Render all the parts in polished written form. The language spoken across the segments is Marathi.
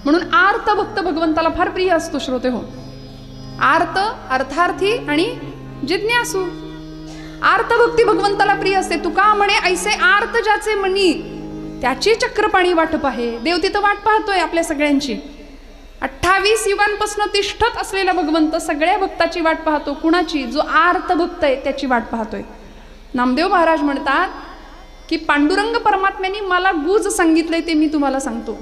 म्हणून आर्त भक्त भगवंताला फार प्रिय असतो श्रोते हो. आर्त अर्थार्थी आणि जिज्ञासू. आर्त भक्ती भगवंताला प्रिय असते. तुका म्हणे ऐसे आर्त ज्याचे मनी त्याची चक्रपाणी वाट पाहे. देव तिथं वाट पाहतोय आपल्या सगळ्यांची. 28 युगांपासून तिष्ठत असलेला भगवंत सगळ्या भक्ताची वाट पाहतो. कुणाची? जो आर्त भक्त आहे त्याची वाट पाहतोय. नामदेव महाराज म्हणतात की पांडुरंग परमात्म्याने मला गुज सांगितलंय ते मी तुम्हाला सांगतो.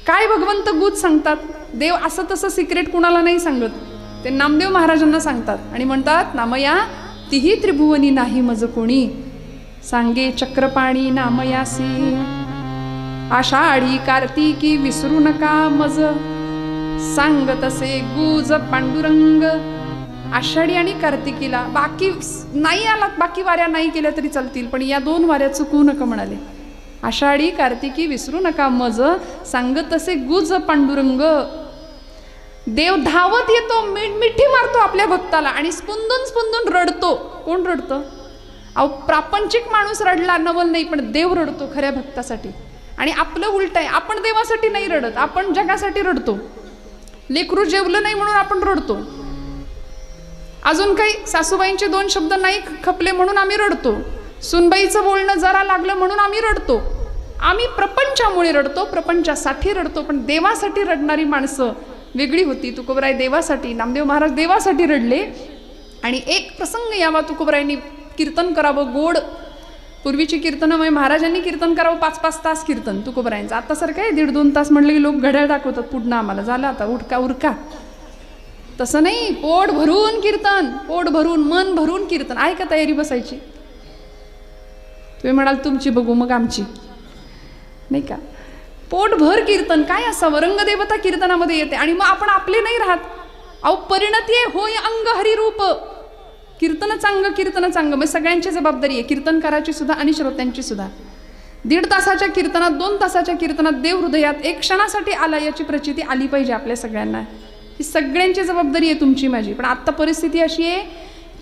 काय भगवंत गुज सांगतात? देव असं तसं सिक्रेट कुणाला नाही सांगत, ते नामदेव महाराजांना सांगतात आणि म्हणतात नामया तिही त्रिभुवनी नाही मज कोणी, सांगे चक्रपाणी नामयासी. आषाढी कार्तिकी विसरू नका मज, सांग तसे गुज पांडुरंग. आषाढी आणि कार्तिकीला बाकी नाही आलात, बाकी वाऱ्या नाही केल्या तरी चालतील, पण या 2 वाऱ्या चुकवू नका म्हणाले. आषाढी कार्तिकी विसरू नका मज, सांग तसे गुज पांडुरंग. देव धावत येतो, मिठी मारतो आपल्या भक्ताला आणि स्पुंदून स्पुंदून रडतो. कोण रडतं? अहो प्रापंचिक माणूस रडला नवल नाही, पण देव रडतो खऱ्या भक्तासाठी. आणि आपलं उलट आहे, आपण देवासाठी नाही रडत, आपण जगासाठी रडतो. लेकरू जेवलं नाही म्हणून आपण रडतो. अजून काही सासूबाईंचे 2 शब्द नाही खपले म्हणून आम्ही रडतो. सुनबाईचं बोलणं जरा लागलं म्हणून आम्ही रडतो. आम्ही प्रपंचामुळे रडतो, प्रपंचासाठी रडतो. पण देवासाठी रडणारी माणसं वेगळी होती. तुकोबराय देवासाठी, नामदेव महाराज देवासाठी रडले. आणि एक प्रसंग यावा तुकोबरायांनी कीर्तन करावं गोड. पूर्वीची कीर्तनं महाराजांनी कीर्तन करावं 5-5 तास कीर्तन तुकोबरायांचं. आता सारखं आहे 1.5-2 तास म्हटलं की लोक घड्याळ दाखवतात पुढनं आम्हाला, झालं आता उरका उरका. तसं नाही, पोट भरून कीर्तन, पोट भरून मन भरून कीर्तन. आहे का तयारी बसायची? तुम्ही म्हणाल तुमची बघू मग आमची नाही का. पोटभर कीर्तन काय असावं? रंगदेवता कीर्तनामध्ये येते आणि मग आपण आपले नाही राहत. अहो परिणती होय अंग हरिरूप. कीर्तन चांग, कीर्तन चांग. मग सगळ्यांची जबाबदारी आहे, कीर्तनकाराची सुद्धा आणि श्रोत्यांची सुद्धा. 1.5 तासाच्या कीर्तनात, 2 तासाच्या कीर्तनात देव हृदयात एक क्षणासाठी आला याची प्रचिती आली पाहिजे आपल्या सगळ्यांना. ही सगळ्यांची जबाबदारी आहे, तुमची माझी. पण आता परिस्थिती अशी आहे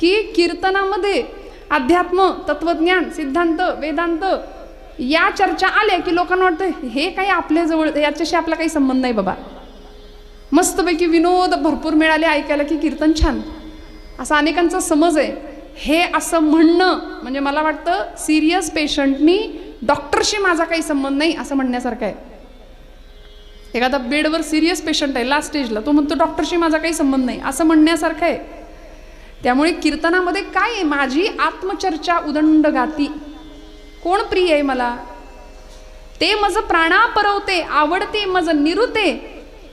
की कीर्तनामध्ये अध्यात्म, तत्वज्ञान, सिद्धांत, वेदांत या चर्चा आल्या की लोकांना वाटतं हे काही आपल्याजवळ, याच्याशी आपला काही संबंध नाही बाबा. मस्तपैकी विनोद भरपूर मिळाले ऐकायला की कीर्तन छान, असा अनेकांचा समज आहे. हे असं म्हणणं म्हणजे मला वाटतं सिरियस पेशंटनी डॉक्टरशी माझा काही संबंध नाही असं म्हणण्यासारखं आहे. एखादा बेडवर सिरियस पेशंट आहे लास्ट स्टेजला, तो म्हणतो डॉक्टरशी माझा काही संबंध नाही असं म्हणण्यासारखं आहे. त्यामुळे कीर्तनामध्ये काय आहे? माझी आत्मचर्चा उदंड गाती. कोण प्रिय आहे मला? ते मज प्राणा परवते, आवडते मज निरुते,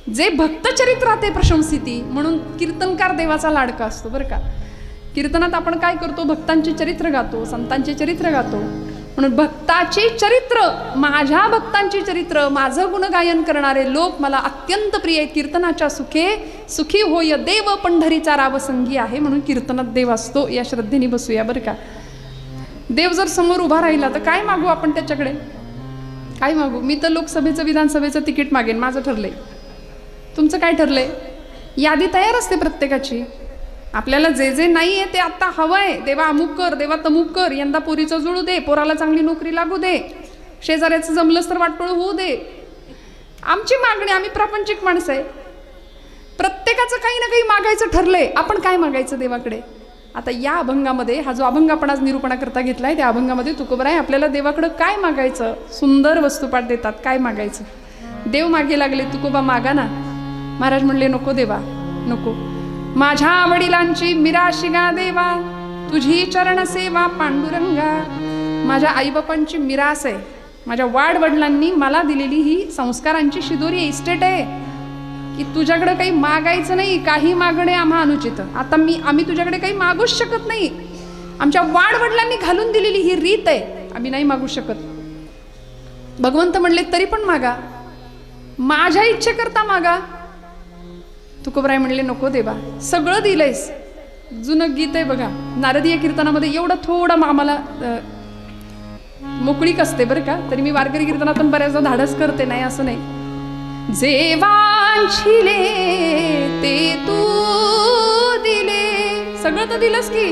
जे भक्तचरित्राते प्रशंसिती. म्हणून कीर्तनकार देवाचा लाडका असतो बरं का. कीर्तनात आपण काय करतो? भक्तांचे चरित्र गातो, संतांचे चरित्र गातो. म्हणून भक्ताची चरित्र, माझ्या भक्तांची चरित्र, माझं गुणगायन करणारे लोक मला अत्यंत प्रिय आहेत. कीर्तनाच्या सुखे सुखी होय देव, पंढरीचा रावसंगी आहे. म्हणून कीर्तनात देव असतो, या श्रद्धेने बसूया बरं का. देव जर समोर उभा राहिला तर काय मागू आपण त्याच्याकडे? काय मागू? मी तर लोकसभेचं, विधानसभेचं तिकीट मागेन, माझं ठरलंय. तुमचं काय ठरलंय? यादी तयार असते प्रत्येकाची. आपल्याला जे जे नाही आहे ते आत्ता हवंय. देवा अमुक कर, देवा तमुक कर, यंदा पोरीचं जुळू दे, पोराला चांगली नोकरी लागू दे, शेजाऱ्याचं जमलंच तर वाटोळ होऊ दे. आमची मागणी, आम्ही प्रापंचिक माणसं आहे. प्रत्येकाचं काही ना काही मागायचं ठरलंय. आपण काय मागायचं देवाकडे? आता या अभंगामध्ये, हा जो अभंग आपण आज निरूपणाकरता घेतलाय, त्या अभंगामध्ये तुकोबराय आपल्याला देवाकडं काय मागायचं सुंदर वस्तुपाठ देतात. काय मागायचं? देव मागे लागले, तुकोबा मागा ना. महाराज म्हणले नको देवा नको, माझ्या वडिलांची मिराशिगा देवा, तुझी चरण सेवा पांडुरंगा. माझ्या आईबापांची मिरास आहे, माझ्या वाडवडिलांनी मला दिलेली ही संस्कारांची शिदोरी इस्टेट आहे की तुझ्याकडे काही मागायचं नाही. काही मागणे आम्हा अनुचित. आता आम्ही तुझ्याकडे काही मागूच शकत नाही. आमच्या वाडवडिलांनी घालून दिलेली ही रीत आहे, आम्ही नाही मागू शकत. भगवंत म्हणले तरी पण मागा, माझ्या इच्छेकरता मागा. तुकोबराय म्हणले नको देवा, सगळं दिलंयस. जुनं गीत आहे बघा, नारदीय कीर्तनामध्ये एवढं थोडं आम्हाला मोकळीक असते बरं का. तरी मी वारकरी कीर्तनातून बऱ्याचदा धाडस करते, नाही असं नाही. जे वांछिले ते तू दिले, सगळं तर दिलंस की.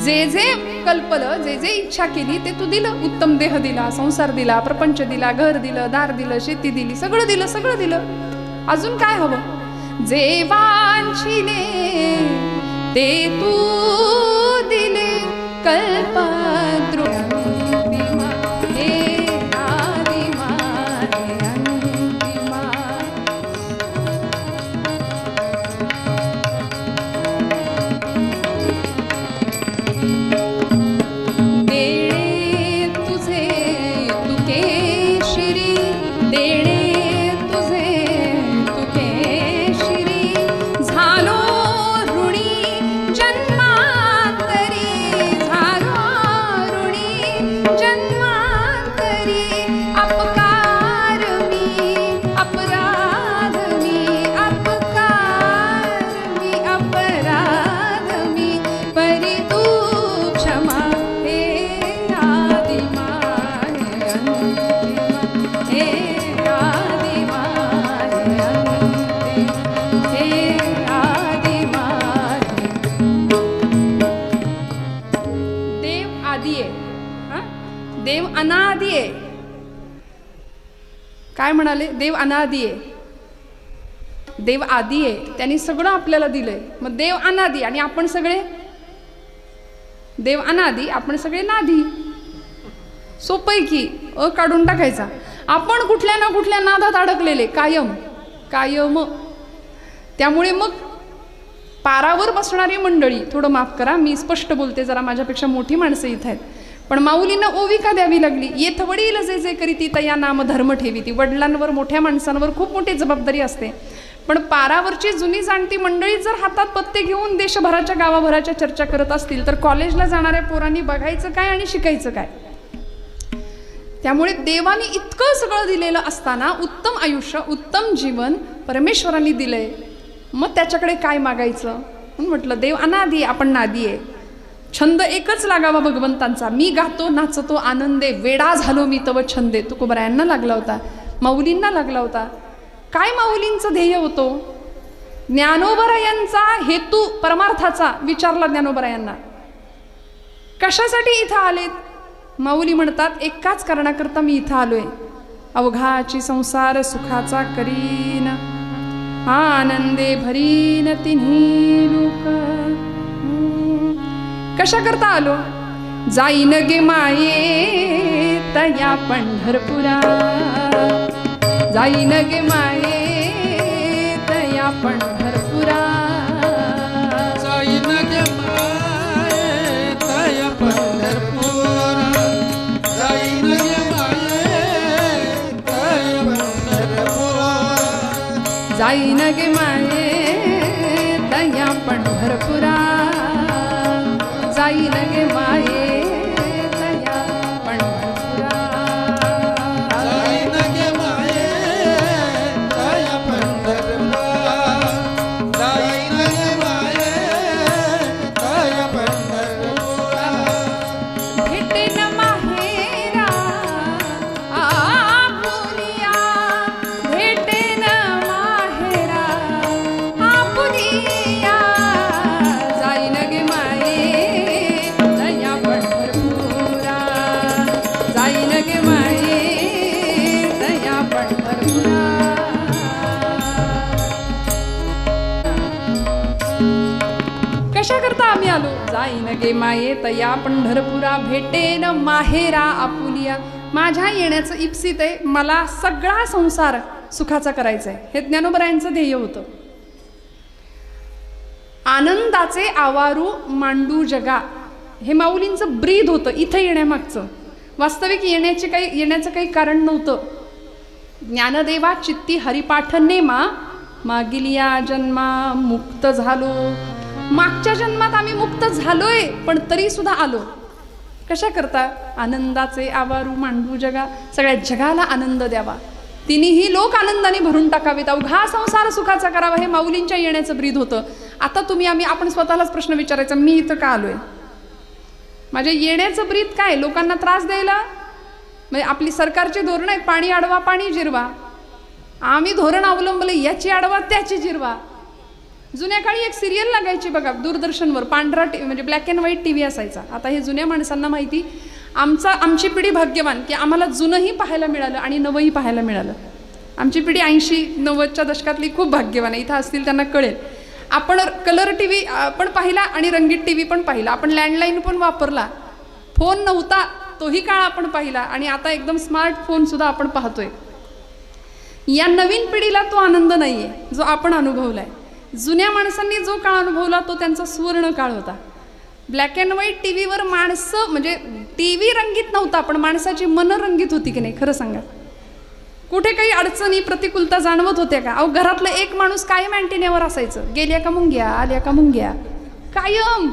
जे जे कल्पलं, जे जे इच्छा केली ते तू दिलं. उत्तम देह दिला, संसार दिला, प्रपंच दिला, घर दिलं, दार दिलं, शेती दिली, सगळं दिलं, सगळं दिलं. अजून काय हवं? जे वांछिले ते तू दिले. कल्पद्रुम काय म्हणाले? देव अनादी आहे, देव आदी आहे, त्यांनी सगळं आपल्याला दिलंय. मग देव अनादी आणि आपण सगळे, देव अनादी आपण सगळे नादी. सोपं आहे की, काढून टाकायचा. आपण कुठल्या ना कुठल्या नादात अडकलेले कायम कायम. त्यामुळे मग पारावर बसणारी मंडळी, थोडं माफ करा मी स्पष्ट बोलते, जरा माझ्यापेक्षा मोठी माणसं इथं आहेत, पण माऊलींना ओवी का द्यावी लागली? येथ वडील जे जे करीती तया नाम धर्म ठेवीती. वडिलांवर, मोठ्या माणसांवर खूप मोठी जबाबदारी असते. पण पारावरची जुनी जाणती मंडळी जर हातात पत्ते घेऊन देशभराच्या गावाभराच्या चर्चा करत असतील तर कॉलेजला जाणाऱ्या पोरांनी बघायचं काय आणि शिकायचं काय? त्यामुळे देवाने इतकं सगळं दिलेलं असताना उत्तम आयुष्य, उत्तम जीवन परमेश्वरांनी दिलंय, मग त्याच्याकडे काय मागायचं? म्हणून म्हटलं देव अनादी, आपण नादी आहे. छंद एकच लागावा भगवंतांचा. मी गातो नाचतो आनंदे, वेडा झालो मी तव छंदे. तुकोबरायांना लागला होता, माऊलींना लागला होता. काय माऊलींचं ध्येय होतो? ज्ञानोबरायांचा हेतू परमार्थाचा विचारला ज्ञानोबरायांना. कशासाठी इथं आलेत? माऊली म्हणतात एकाच कारणाकरता मी इथं आलोय. अवघाची संसार सुखाचा करीन, आनंदे भरीन तिन्ही लोक. कशा करता आलो? जाईन गे माये तया पंढरपुरा, जाईन गे माये तया पंढरपुरा, जाईन गे माये तया पंढरपुरा, जाईन गे माये तया पंढरपुरा, जाईन गे माये तया पंढरपुरा, जाईन गे माये तया पंढरपुरा, जाईन गे माये तया पंढरपुरा, जाईन गे माये तया पंढरपुरा. भेटेन माहेरा आपुलिया, भेटेन माहेरा आपुलिया, जाईन गे माये तया पंढरपुरा, जाईन गे माये तया पंढरपुरा. कशा करता आम्ही आलो? जाईन गे माये तया पंढरपुरा, भेटेन माहेरा आपुलिया. माझ्या येण्याचं इप्सित आहे, मला सगळा संसार सुखाचा करायचा आहे, हे ज्ञानोबरायांचं ध्येय होतं. आनंदाचे आवारू मांडू जगा, हे माऊलींचं ब्रीद होतं इथं येण्यामागचं. वास्तविक येण्याचं काही कारण नव्हतं. ज्ञानदेवा चित्ती हरिपाठ नेमा, मागिलिया जन्मा मुक्त झालो. मागच्या जन्मात आम्ही मुक्त झालोय, पण तरी सुद्धा आलो. कशा करता? आनंदाचे आवारू मांडू जगा, सगळ्या जगाला आनंद द्यावा, तिन्ही लोक आनंदाने भरून टाकावेत, अवघा संसार सुखाचा करावा, हे माऊलींच्या येण्याचं ब्रीद होतं. आता आपण स्वतःलाच प्रश्न विचारायचा, मी इथं का आलोय? माझ्या येण्याचं ब्रीद काय? लोकांना त्रास द्यायला? म्हणजे आपली सरकारची धोरण आहेत, पाणी अडवा पाणी जिरवा. आम्ही धोरण अवलंबले याची अडवा त्याची जिरवा. जुन्या काळी एक सिरियल लागायची बघा दूरदर्शनवर, पांढरा म्हणजे ब्लॅक अँड व्हाईट टीव्ही असायचा. आता हे जुन्या माणसांना माहिती, आमची पिढी भाग्यवान की आम्हाला जुनंही पाहायला मिळालं आणि नवंही पाहायला मिळालं. आमची पिढी 80-90च्या दशकातली खूप भाग्यवान आहे. इथं असतील त्यांना कळेल. आपण कलर टीव्ही पण पाहिला आणि रंगीत टीव्ही पण पाहिला. आपण लँडलाईन पण वापरला, फोन नव्हता तोही काळ आपण पाहिला आणि आता एकदम स्मार्टफोन सुद्धा आपण पाहतोय. या नवीन पिढीला तो आनंद नाहीये जो आपण अनुभवलाय. जुन्या माणसांनी जो काळ अनुभवला तो त्यांचा सुवर्ण काळ होता. ब्लॅक अँड व्हाईट टीव्हीवर माणसं, म्हणजे टीव्ही रंगीत नव्हता पण माणसाची मनं रंगीत होती की नाही खरं सांगा. कुठे काही अडचणी प्रतिकूलता जाणवत होत्या का? अहो घरातलं एक माणूस कायम अँटिन्यावर असायचं, गेल्या का मुंग्या, आल्या का मुंग्या, कायम.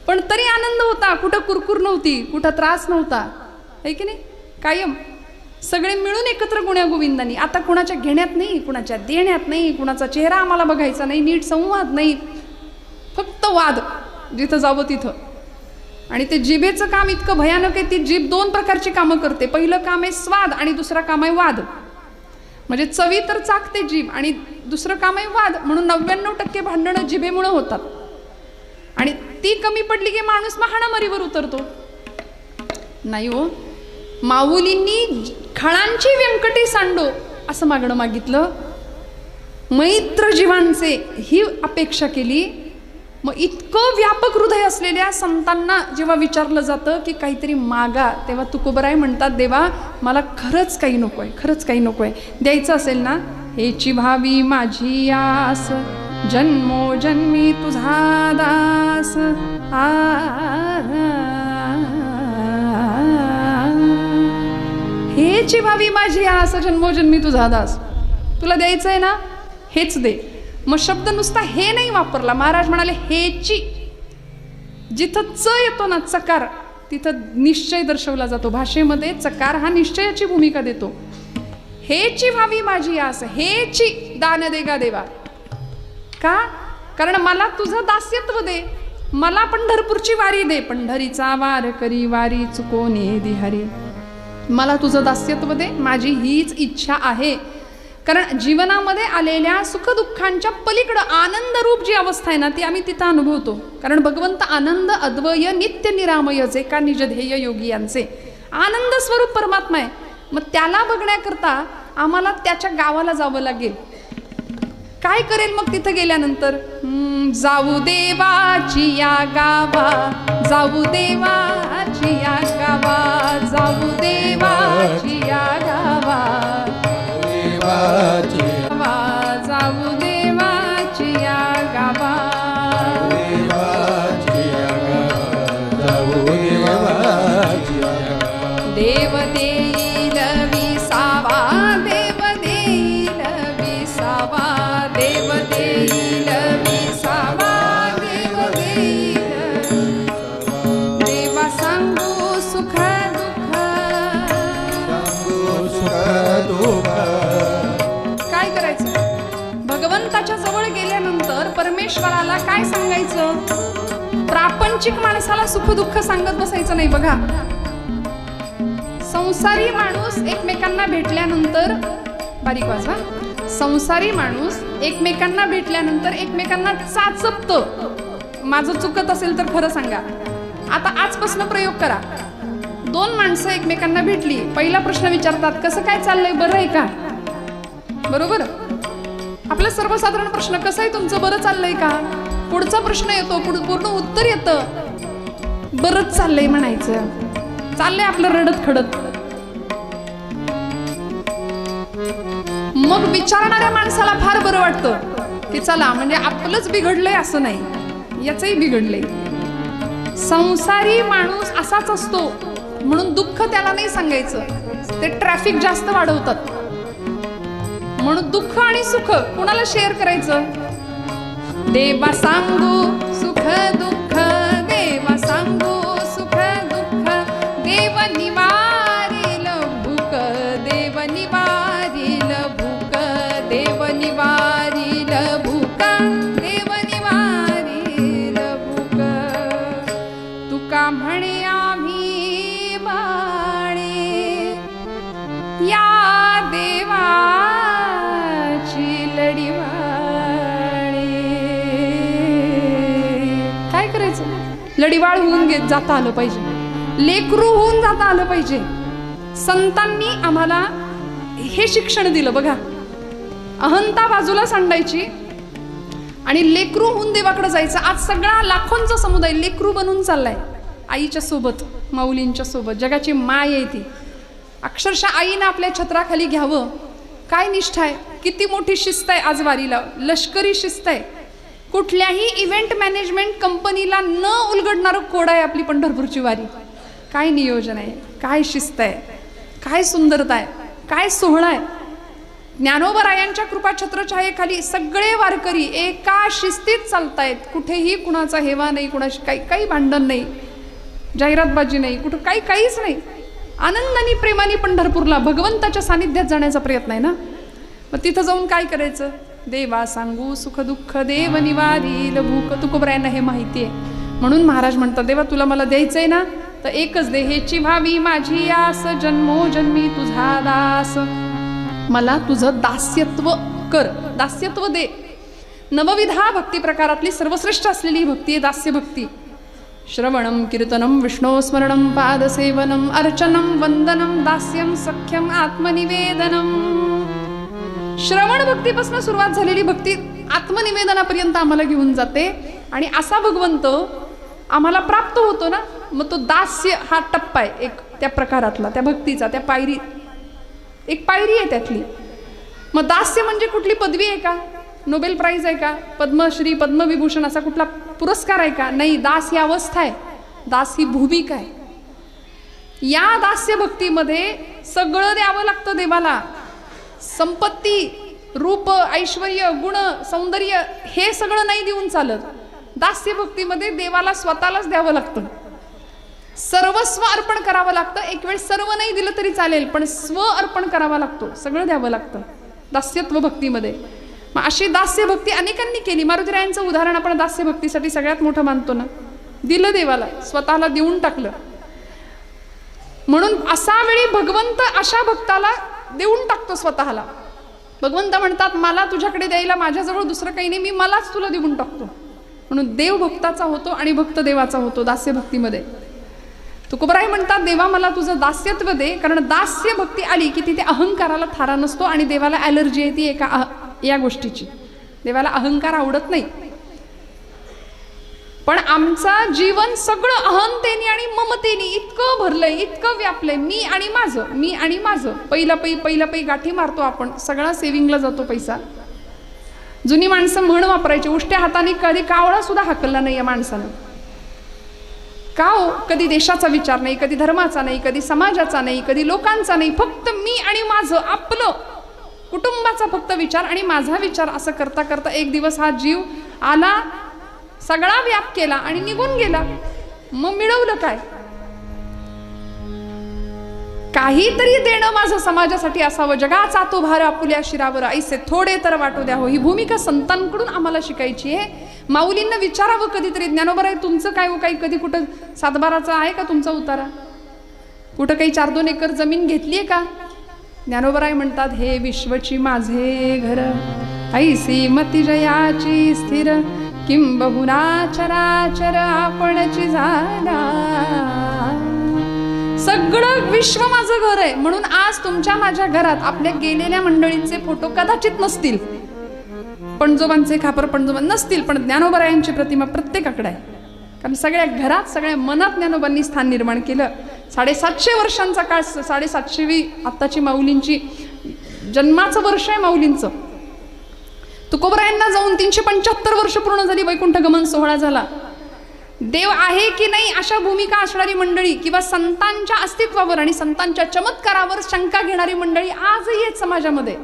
पण तरी आनंद होता, कुठं कुरकुर नव्हती, कुठं त्रास नव्हता, आहे की नाही, कायम. सगळे मिळून एकत्र गुण्यागोविंदांनी. आता कुणाच्या घेण्यात नाही, कुणाच्या देण्यात नाही, कुणाचा चेहरा आम्हाला बघायचा नाही, नीट संवाद नाही, फक्त वाद जिथं जावं तिथं. आणि ते जिभेचं काम इतकं भयानक आहे. ती जीभ 2 प्रकारची कामं करते. पहिलं काम आहे स्वाद आणि दुसरं काम आहे वाद. म्हणजे चवी तर चाकते जीभ आणि दुसरं काम आहे वाद. म्हणून 99% भांडणं जिभेमुळं होतात. आणि ती कमी पडली की माणूस महाणामारीवर उतरतो. नाही हो, माऊलींनी खळांची व्यंकटी सांडो असं मागणं मागितलं, मैत्र जीवांचे ही अपेक्षा केली. मग इतकं व्यापक हृदय असलेल्या संतांना जेव्हा विचारलं जातं की काहीतरी मागा, तेव्हा तुकोबराय म्हणतात, देवा मला खरंच काही नको आहे, खरंच काही नको आहे. द्यायचं असेल ना, हेची भावी माझी आस, जन्मोजन्मी तुझा दास. हेची भावी माझी आस, जन्मोजन्मी तुझा दास. तुला द्यायचं आहे ना, हेच दे. मग शब्द नुसता हे नाही वापरला. महाराज म्हणाले हेची. जिथं च येतो ना, चकार, तिथं निश्चय दर्शवला जातो. भाषेमध्ये चकार हा निश्चयाची भूमिका देतो. हेची व्हावी माझी आस, हेची दान देगा देवा. का? कारण मला तुझं दास्यत्व दे, मला पंढरपूरची वारी दे. पंढरीचा वार करी वारी चुकोने दिहारी. मला तुझं दास्यत्व दे, माझी हीच इच्छा आहे. कारण जीवनामध्ये आलेल्या सुखदुःखांच्या पलीकडं आनंदरूप जी अवस्था आहे ना, ती आम्ही तिथं अनुभवतो. कारण भगवंत आनंद अद्वय नित्य निरामय जे का निज ध्येय योगी यांचे आनंद स्वरूप परमात्मा आहे. मग त्याला बघण्याकरता आम्हाला त्याच्या गावाला जावं लागेल. काय करेल मग तिथं गेल्यानंतर? जाऊ देवाची या गावा, जाऊ देवाची या गावा, जाऊ देवाची या गावा, जाऊ देवाची या गावा, देव देईल विसावा, देव देईल विसावा, देव देईल विसावा, देव देईल. देवा सांगू सुख दुःख. काय करायचं? भगवंताच्या जवळ गेल्यानंतर परमेश्वराला काय सांगायचं? प्रापंचिक माणसाला सुख दुःख सांगत बसायचं नाही. बघा, संसारी माणूस एकमेकांना भेटल्यानंतर, बारीक वाजवा, संसारी माणूस एकमेकांना भेटल्यानंतर एकमेकांना चाचपतो. माझं चुकत असेल तर खरं सांगा. आता आजपासून प्रयोग करा. 2 माणसं एकमेकांना भेटली, पहिला प्रश्न विचारतात, कसं काय चाललंय, बरं आहे का? बरोबर? आपला सर्वसाधारण प्रश्न, कसं आहे तुमचं, बरं चाललंय का? पुढचा प्रश्न येतो, पूर्ण उत्तर येतं, बरंच चाललंय म्हणायचं. चाललंय आपलं रडत खडत. मग विचारणाऱ्या माणसाला फार बरं वाटतं की चला, म्हणजे आपलंच बिघडलंय असं नाही, याचंही बिघडलंय. संसारी माणूस असाच असतो म्हणून दुःख त्याला नाही सांगायचं. ते ट्रॅफिक जास्त वाढवतात. म्हणून दुःख आणि सुख कुणाला शेअर करायचं? देवा सांगू सुख दुःख, देवा सांगू सुख दुःख, देव निवारील भूक, देव निवारील भूक, देव निवारील भूक, देव निवारील भूक. तुका म्हणे आम्ही बाळे, या देवाची लढीवाळे. लढिवाळ होऊन जाता आलं पाहिजे, लेकरू होऊन जाता आलं पाहिजे. संतांनी आम्हाला हे शिक्षण दिलं बघा. अहंता बाजूला सांडायची आणि लेकरू होऊन देवाकडे जायचं. आज सगळा लाखोंचा समुदाय लेकरू बनून चाललाय आईच्या सोबत, माऊलींच्या सोबत. जगाची माय आहे ती. अक्षरशः आईनं आपल्या छत्राखाली घ्यावं. काय निष्ठा आहे, किती मोठी शिस्त आहे आज वारीला. लष्करी शिस्त आहे. कुठल्याही इव्हेंट मॅनेजमेंट कंपनीला न उलगडणारं कोड आहे आपली पंढरपूरची वारी. काय नियोजन आहे, काय शिस्त आहे, काय सुंदरता आहे, काय सोहळा आहे. ज्ञानोबरायांच्या कृपा छत्रछायेखाली सगळे वारकरी एका शिस्तीत चालतायत. कुठेही कुणाचा हेवा नाही, कुणाशी काही भांडण नाही, जाहिरातबाजी नाही, कुठं काहीच नाही. आनंदाने प्रेमाने पंढरपूरला भगवंताच्या सानिध्यात जाण्याचा प्रयत्न आहे ना. मग तिथं जाऊन काय करायचं? देवा सांगू सुख दुःख देव निवारील भूक. तुकोबरायांना हे माहिती आहे. म्हणून महाराज म्हणतात, देवा तुला मला द्यायचंय ना, तर एकच दे. हेची व्हावी माझी आस, जन्मोजन्मी तुझा दास. मला तुझं दास्यत्व कर, दास्यत्व दे. नवविधा भक्ती प्रकारातली सर्वश्रेष्ठ असलेली भक्ती आहे दास्य भक्ती. श्रवणम कीर्तनम विष्णो स्मरणम पादसेवनम अर्चनम वंदनम दास्यम सख्यम आत्मनिवेदनम. श्रवण भक्तीपासून सुरुवात झालेली भक्ती आत्मनिवेदनापर्यंत आम्हाला घेऊन जाते. आणि असा भगवंत आम्हाला प्राप्त होतो ना. मग तो दास्य हा टप्पा आहे एक त्या प्रकारातला, त्या भक्तीचा, त्या पायरी, एक पायरी आहे त्यातली. मग दास्य म्हणजे कुठली पदवी आहे का? नोबेल प्राइज आहे का? पद्मश्री पद्मविभूषण असा कुठला पुरस्कार आहे का? नाही. दास ही अवस्था आहे, दास ही भूमिका आहे. या दास्य भक्तीमध्ये सगळं द्यावं लागतं देवाला. संपत्ती, रूप, ऐश्वर्य, गुण, सौंदर्य हे सगळं नाही देऊन चालत. दास्य भक्तीमध्ये देवाला स्वतःलाच द्यावं लागतं. सर्वस्व अर्पण करावं लागतं. एक वेळ सर्व नाही दिलं तरी चालेल, पण स्व अर्पण करावा लागतो, सगळं द्यावं लागतं दास्यत्व भक्तीमध्ये. मग अशी दास्य भक्ती अनेकांनी केली. मारुतीरायांचं उदाहरण आपण दास्य भक्तीसाठी सगळ्यात मोठं मानतो ना. दिलं देवाला, स्वतःला देऊन टाकलं. म्हणून असा वेळी भगवंत अशा भक्ताला देऊन टाकतो स्वतःला. भगवंत म्हणतात, मला तुझ्याकडे द्यायला माझ्याजवळ दुसरं काही नाही, मी मलाच तुला देऊन टाकतो. म्हणून देव भक्ताचा होतो आणि भक्त देवाचा होतो दास्य भक्तीमध्ये. तुकोबराय म्हणतात, देवा मला तुझं दास्यत्व दे. कारण दास्य भक्ती आली की तिथे अहंकाराला थारा नसतो आणि देवाला ॲलर्जी येते एका या गोष्टीची. देवाला अहंकार आवडत नाही. पण आमचा जीवन सगळं अहंतेने आणि ममतेने इतकं भरलंय, इतकं व्यापलंय. मी आणि माझं, मी आणि माझं. पहिला पै गाठी मारतो आपण, सगळा सेव्हिंगला जातो पैसा. जुनी माणसं म्हण वापरायची, उष्ट्या हाताने कधी कावळा सुद्धा हाकलला नाही या माणसानं. का हो? कधी देशाचा विचार नाही, कधी धर्माचा नाही, कधी समाजाचा नाही, कधी लोकांचा नाही. फक्त मी आणि माझं, आपलं कुटुंबाचा फक्त विचार आणि माझा विचार. असं करता करता एक दिवस हा जीव आला, सगळा व्याप केला आणि निघून गेला. मग मिळवलं काय? काहीतरी देणं माझं समाजासाठी असावं. जगाचा तो भार आपुल्या शिरावर, ऐसे थोडे तर वाटू द्या हो. ही भूमिका संतांकडून आम्हाला शिकायची आहे. माऊलींना विचारावं कधीतरी, ज्ञानोबराय तुमचं काय हो? काही कधी कुठं सातबाराचा आहे का तुमचा उतारा? कुठं काही 4-2 एकर जमीन घेतलीये का? ज्ञानोबराय म्हणतात, हे विश्वची माझे घर, ऐसी मती जयाची स्थिर, किंबहुना चराचर आपणची झाला. सगळं विश्व माझं घर आहे. म्हणून आज तुमच्या माझ्या घरात आपल्या गेलेल्या मंडळींचे फोटो कदाचित नसतील, पणजोबांचे खापर पणजोबा नसतील, पण ज्ञानोबरायांची प्रतिमा प्रत्येकाकडे आहे. कारण सगळ्या घरात, सगळ्या मनात ज्ञानोबांनी स्थान निर्माण केलं. 750 वर्षांचा काळ, 750वी आत्ताची माऊलींची जन्माचं वर्ष आहे माऊलींचं. तुकोबरायांना जाऊन 375 वर्ष पूर्ण झाली. वैकुंठ गमन सोहळा झाला. देव आहे की नाही अशा भूमिका असणारी मंडळी किंवा संतांच्या अस्तित्वावर आणि संतांच्या चमत्कारावर शंका घेणारी मंडळी आजही आहेत समाजामध्ये.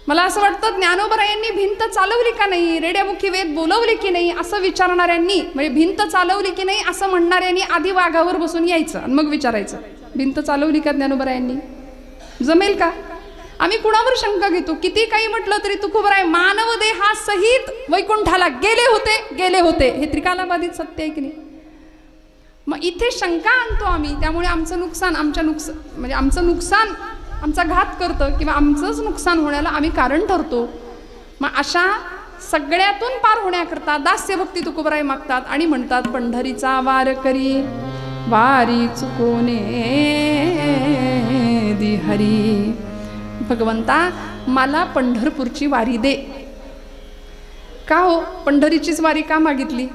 मला असं वाटतं, ज्ञानोबरायांनी भिंत चालवली का नाही, रेड्यामुखी वेद बोलवली की नाही असं विचारणाऱ्यांनी, म्हणजे भिंत चालवली की नाही असं म्हणणाऱ्यांनी आधी वाघावर बसून यायचं आणि मग विचारायचं, भिंत चालवली का ज्ञानोबरायांनी? जमेल का? आम्ही कुणावर शंका घेतो? किती काही म्हटलं तरी तुकोबराय मानव देहासहित वैकुंठाला गेले होते हे त्रिकालाबाधित सत्य आहे की नाही? मग इथे शंका आणतो आम्ही. त्यामुळे आमचं नुकसान, आमचं नुकसान, आमचा घात करतं किंवा आमचंच नुकसान होण्याला आम्ही कारण ठरतो. मग अशा सगळ्यातून पार होण्याकरता दास्य भक्ती तुकोबराय मागतात आणि म्हणतात पंढरीचा वार करी वारी चुकोने दि हरी. भगवंता मला पंढरपूरची वारी दे. का हो पंढरीचीच वारी का मागितली?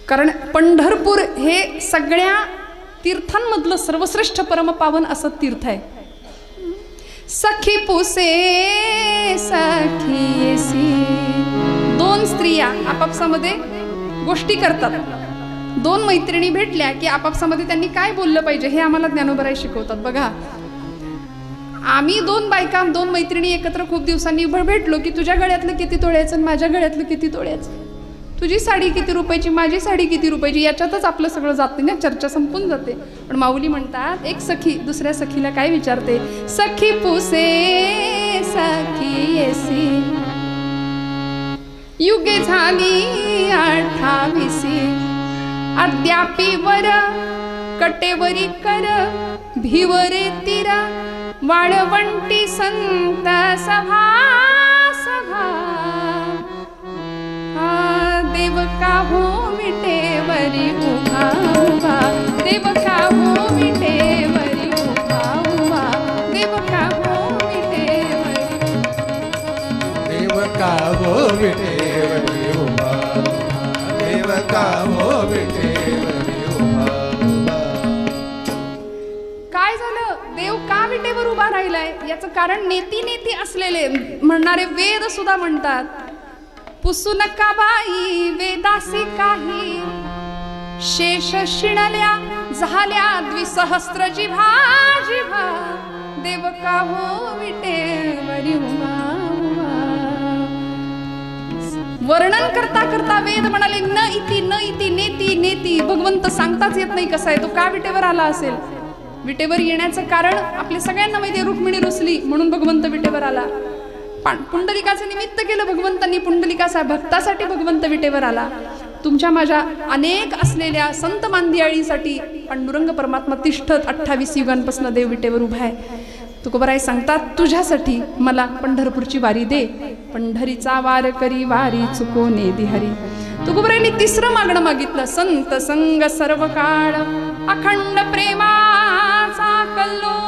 कारण पंढरपूर हे सगळ्या तीर्थांमधलं सर्वश्रेष्ठ परमपावन असं तीर्थ आहे. सखी पुसे सखीसी, दोन स्त्रिया आपापसामध्ये गोष्टी करतात. दोन मैत्रिणी भेटल्या की आपापसामध्ये त्यांनी काय बोललं पाहिजे हे आम्हाला ज्ञानोबराय शिकवतात. बघा, आम्ही दोन बायका दोन मैत्रिणी एकत्र खूप दिवसांनी भेटलो की तुझ्या गळ्यातलं किती तोळ्याचं आणि माझ्या गळ्यातलं किती तोळ्याचं, तुझी साडी किती रुपयाची माझी साडी किती रुपयाची, याच्यातच आपलं सगळं जाते ना, चर्चा संपून जाते. पण माऊली म्हणतात एक सखी दुसऱ्या सखीला काय विचारते, सखी पुसे सखी येसी, युगे झाली 28, अद्यापी वर कटेवरी कर भिवरे तीरा, वाळवंटी संत सभा सभा, देव का हो विटेवरी उभा उभा, देव का हो विटेवरी उभा उभा, देव का हो विटेवरी, देव का हो विटेवरी उभा, देव का हो विटेवरी उभा. काय झालं? देव का विटेवर उभा राहिलाय याचं कारण नेती नेती असलेले म्हणणारे वेद सुद्धा म्हणतात, पुसू नका बाई वेदासी काही, शेष शिणल्या झाल्या द्विसहस्त्र जिव्हा जिव्हा, देव का हो विटेवरी उभा उभा. वर्णन करता करता वेद म्हणाले न इति न इति नेती नेती. भगवंत सांगताच येत नाही कसा आहे तो, का विटेवर आला असेल. विटेवर येण्याचं कारण आपल्या सगळ्यांना माहिती, रुक्मिणी रुसली म्हणून भगवंत विटेवर आला. पुंडलिकाचं निमित्त केलं भगवंतांनी, पुंडलिकाचा भक्तासाठी भगवंत विटेवर आला. तुमच्या माझ्या अनेक असलेल्या संत मांदियाळीसाठी पांडुरंग परमात्मा तिष्ठत 28 युगांपासून देव विटेवर उभा आहे. तुकोबराय सांगतात तुझ्यासाठी मला पंढरपूरची वारी दे, पंढरीचा वार करी वारी चुकोने दि हरी. तुकोबरायांनी तिसरं मागणं मागितलं, संत संग सर्व काळ अखंड प्रेमाचा कल्लोळ.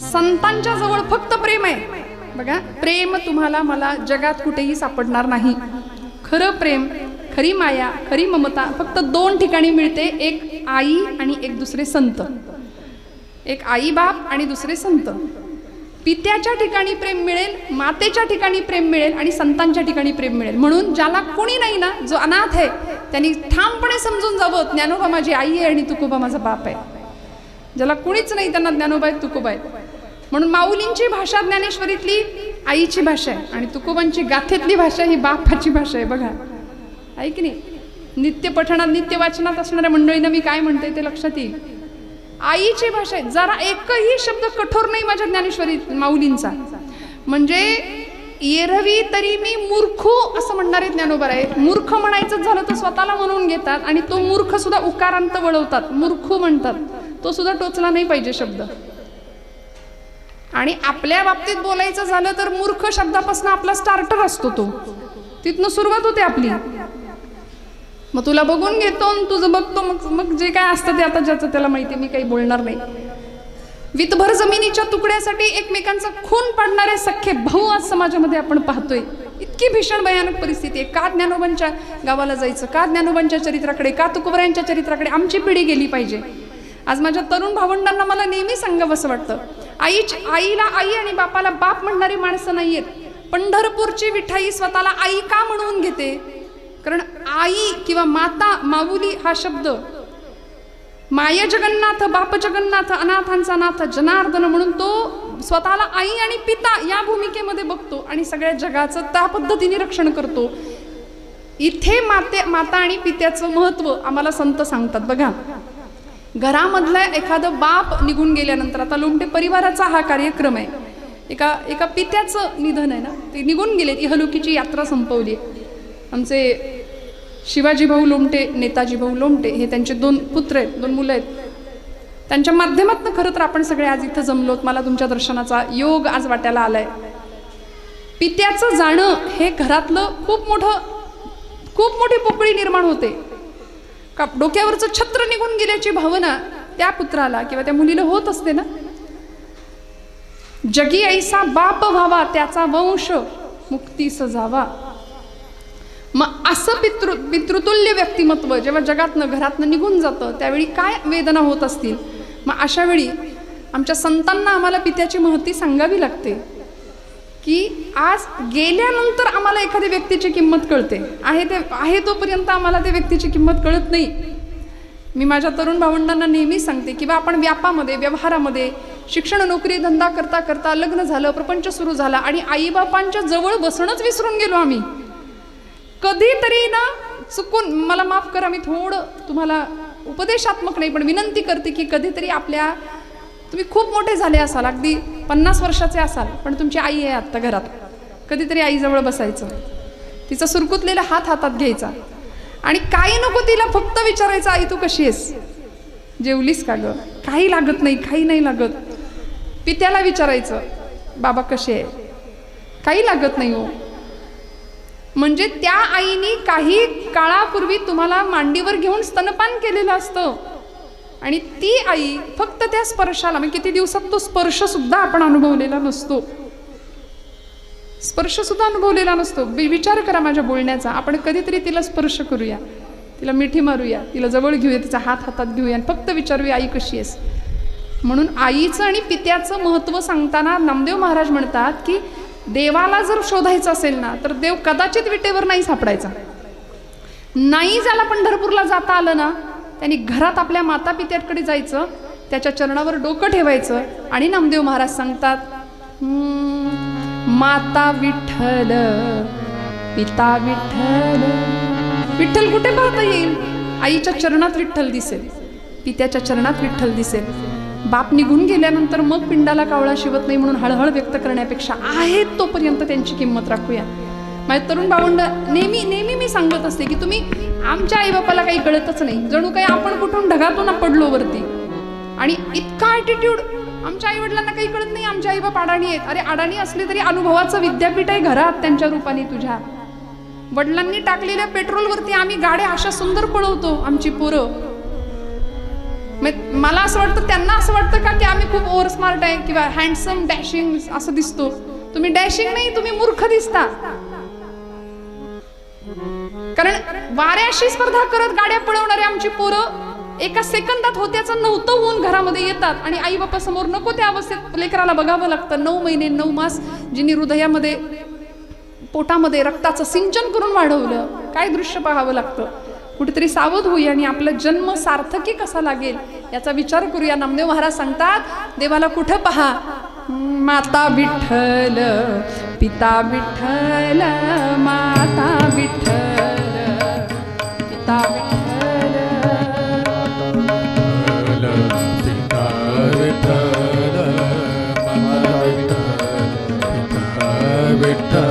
संतांच्या जवळ फक्त प्रेम आहे. बघा, प्रेम तुम्हाला मला जगात कुठेही सापडणार नाही. खरं प्रेम, खरी माया, खरी ममता फक्त दोन ठिकाणी मिळते, एक आई आणि एक दुसरे संत. एक आई बाप आणि दुसरे संत. पित्याच्या ठिकाणी प्रेम मिळेल, मातेच्या ठिकाणी प्रेम मिळेल आणि संतांच्या ठिकाणी प्रेम मिळेल. म्हणून ज्याला कोणी नाही ना, जो अनाथ आहे त्यांनी ठामपणे समजून जावं ज्ञानोबा माझी आई आहे आणि तुकोबा माझा बाप आहे. ज्याला कुणीच नाही त्यांना ज्ञानोबा आहे, तुकोबा आहे. म्हणून माऊलींची भाषा ज्ञानेश्वरीतली आईची भाषा आहे आणि तुकोबांची गाथेतली भाषा ही बापाची भाषा आहे. बघा, आहे की नाही? नित्य पठणात नित्य वाचनात असणाऱ्या मंडळींना मी काय म्हणते ते लक्षात येईल. आईची भाषा आहे. जरा एकही शब्द कठोर नाही माझ्या ज्ञानेश्वरी माऊलींचा. म्हणजे एरवी तरी मी मूर्खू असं म्हणणारे ज्ञानोबा आहे. मूर्ख म्हणायचं झालं तर स्वतःला म्हणून घेतात आणि तो मूर्ख सुद्धा उकारांत वळवतात, मूर्खू म्हणतात. तो सुद्धा टोचला नाही पाहिजे शब्द. आणि आपल्या बाबतीत बोलायचं झालं तर मूर्ख शब्दापासून आपला स्टार्टर असतो, तो तिथनं सुरुवात होते आपली. मग तुला बघून घेतो तुझं बघतो, मग जे काय असतं ते आता ज्याचं त्याला माहिती, मी काही बोलणार नाही. वितभर जमिनीच्या तुकड्यासाठी एकमेकांचा खून पाडणारे सख्खे भाऊ आज समाजामध्ये आपण पाहतोय. इतकी भीषण भयानक परिस्थिती आहे. का ज्ञानोबांच्या गावाला जायचं, का ज्ञानोबांच्या चरित्राकडे, का तुकोबरायांच्या चरित्राकडे आमची पिढी गेली पाहिजे. आज माझ्या तरुण भावंडांना मला नेहमी सांगावं असं वाटतं, आईला आई आणि बापाला बाप म्हणणारी माणसं नाहीयेत. पंढरपूरची विठाई स्वतःला आई का म्हणून घेते? कारण आई किंवा माता, माऊली हा शब्द माय जगन्नाथ, बाप जगन्नाथ, अनाथांचा नाथ जनार्दन म्हणून तो स्वतःला आई आणि पिता या भूमिकेमध्ये बघतो आणि सगळ्या जगाचं त्या पद्धतीने रक्षण करतो. इथे माता आणि पित्याचं महत्व आम्हाला संत सांगतात. बघा, घरामधला एखादं बाप निघून गेल्यानंतर, आता लोमटे परिवाराचा हा कार्यक्रम आहे, एका पित्याचं निधन आहे ना, ते निघून गेले, इहलोकीची यात्रा संपवली. आमचे शिवाजी भाऊ लोमटे, नेताजी भाऊ लोमटे हे त्यांचे 2 पुत्र आहेत, 2 मुलं आहेत. त्यांच्या माध्यमातून खरं तर आपण सगळे आज इथं जमलोत. मला तुमच्या दर्शनाचा योग आज वाट्याला आलाय. पित्याचं जाणं हे घरातलं खूप मोठी पोकळी निर्माण होते. का डोक्यावरचं छत्र निघून गेल्याची भावना त्या पुत्राला किंवा त्या मुलीला होत असते ना. जगी ऐसा बाप व्हावा, त्याचा वंश मुक्तीस जावा. मग असं पितृतुल्य व्यक्तिमत्व जेव्हा जगातनं घरातनं निघून जातं त्यावेळी काय वेदना होत असतील. मग अशा वेळी आमच्या संतांना आम्हाला पित्याची महती सांगावी लागते की आज गेल्यानंतर आम्हाला एखाद्या व्यक्तीची किंमत कळते. आहे तोपर्यंत आम्हाला त्या व्यक्तीची किंमत कळत नाही. मी माझ्या तरुण भावंडांना नेहमी सांगते की आपण व्यापामध्ये, व्यवहारामध्ये, शिक्षण, नोकरी, धंदा करता करता लग्न झालं, प्रपंच सुरू झाला आणि आईबापांच्या जवळ बसणंच विसरून गेलो आम्ही. कधीतरी ना चुकून, मला माफ करा, मी थोडं तुम्हाला उपदेशात्मक नाही पण विनंती करते की कधीतरी तुम्ही खूप मोठे झाले असाल, अगदी 50 वर्षाचे असाल, पण तुमची आई आहे आत्ता घरात, कधीतरी आईजवळ बसायचं, तिचा सुरकुतलेला हात हातात घ्यायचा आणि काही नको तिला फक्त विचारायचं, आई तू कशी आहेस, जेवलीस का ग, काही लागत नाही, काही नाही लागत. पित्याला विचारायचं, बाबा कसे आहे, काही लागत नाही हो. म्हणजे त्या आईने काही काळापूर्वी तुम्हाला मांडीवर घेऊन स्तनपान केलेलं असतं आणि ती आई फक्त त्या स्पर्शाला, म्हणजे किती दिवसात तो स्पर्श सुद्धा आपण अनुभवलेला नसतो. स्पर्श सुद्धा अनुभवलेला नसतो. विचार करा माझ्या बोलण्याचा. आपण कधीतरी तिला स्पर्श करूया, तिला मिठी मारूया, तिला जवळ घेऊया, तिचा हात हातात घेऊया आणि फक्त विचारूया आई कशी आहेस. म्हणून आईचं आणि पित्याचं महत्त्व सांगताना नामदेव महाराज म्हणतात की देवाला जर शोधायचं असेल ना तर देव कदाचित विटेवर नाही सापडायचा. नाही ज्याला पंढरपूरला जाता आलं ना त्यांनी घरात आपल्या माता पित्याकडे जायचं, त्याच्या चरणावर डोकं ठेवायचं आणि नामदेव महाराज सांगतात, माता विठ्ठल, पिता विठ्ठल. विठ्ठल कुठे पाहता येईल? आईच्या चरणात विठ्ठल दिसेल, पित्याच्या चरणात विठ्ठल दिसेल. बाप निघून गेल्यानंतर मग पिंडाला कावळा शिवत नाही म्हणून हळहळ व्यक्त करण्यापेक्षा आहेत तोपर्यंत त्यांची किंमत राखूया. माझ्या तरुण भावंड नेहमी मी सांगत असते की तुम्ही, आमच्या आईबापाला काही कळतच नाही, जणू काही आपण कुठून ढगातून पडलो वरती. आणि इतका ॲटिट्यूड, आमच्या आईवडिलांना काही कळत नाही, आमचे आईबाप अडाणी आहेत. अरे अडाणी असले तरी अनुभवाचं विद्यापीठ आहे घरात त्यांच्या रूपाने. तुझ्या वडिलांनी टाकलेल्या पेट्रोलवरती आम्ही गाड्या अशा सुंदर पळवतो आमची पोरं. मला असं वाटतं, त्यांना असं वाटतं का की आम्ही खूप ओव्हर स्मार्ट आहे किंवा हँडसम डॅशिंग असं दिसतो. तुम्ही डॅशिंग नाही, तुम्ही मूर्ख दिसता. कारण वाऱ्याशी स्पर्धा करत गाड्या पळवणारे आमची पोरं एका सेकंदात होत्याचं नव्हतं होऊन घरामध्ये येतात आणि आई बापा समोर नको त्या अवस्थेत लेकराला बघावं लागतं. 9 महिने 9 मास जिने हृदयामध्ये, पोटामध्ये रक्ताचं सिंचन करून वाढवलं, काय दृश्य पाहावं लागतं. कुठेतरी सावध होऊया आणि आपला जन्म सार्थकी कसा लागेल याचा विचार करूया. नामदेव महाराज सांगतात, देवाला कुठं पहा, माता विठ्ठल, पिता विठ्ठल, माता विठ्ठल, पिता विठ्ठल, पिता विठ्ठल, माता विठ्ठल, पिता विठ्ठल,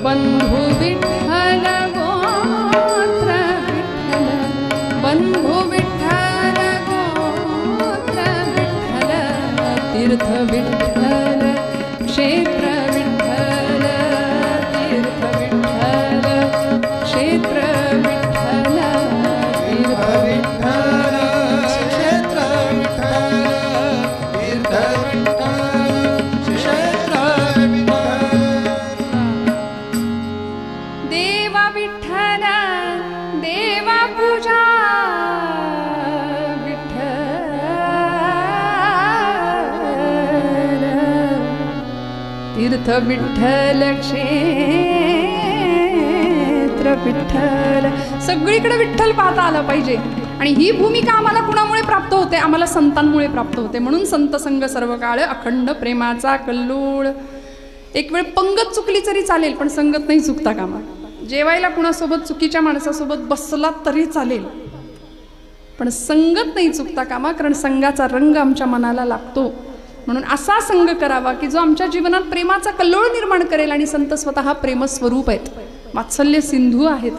बंधू विठ्ठल, गोत्र विठ्ठल, बंधू विठ्ठल, गोत्र विठ्ठल, तीर्थ विठ्ठल, क्षेत्र विठ्ठल, तीर्थ विठ्ठल, क्षेत्र विठ्ठल, तीर्थ विठ्ठल, क्षेत्र विठ्ठल, तीर्थ विठ्ठल, क्षेत्र विठ्ठल. देवा विठ्ठल, देवा पूजा विठ्ठल, तीर्थ विठ्ठल, क्षेत्र विठ्ठल. सगळीकडे विठ्ठल पाहता आला पाहिजे. आणि ही भूमिका आम्हाला कुणामुळे प्राप्त होते? आम्हाला संतांमुळे प्राप्त होते. म्हणून संत संग सर्व काळ अखंड प्रेमाचा कल्लोळ. एक वेळ पंगत चुकली तरी चालेल पण संगत नाही चुकता कामा. जेवायला कुणासोबत चुकीच्या माणसासोबत बसला तरी चालेल पण संगत नाही चुकता कामा, कारण संघाचा रंग आमच्या मनाला लागतो. म्हणून असा संघ करावा की जो आमच्या जीवनात प्रेमाचा कल्लोळ निर्माण करेल. आणि संत स्वतः प्रेमस्वरूप आहेत, वात्सल्य सिंधू आहेत.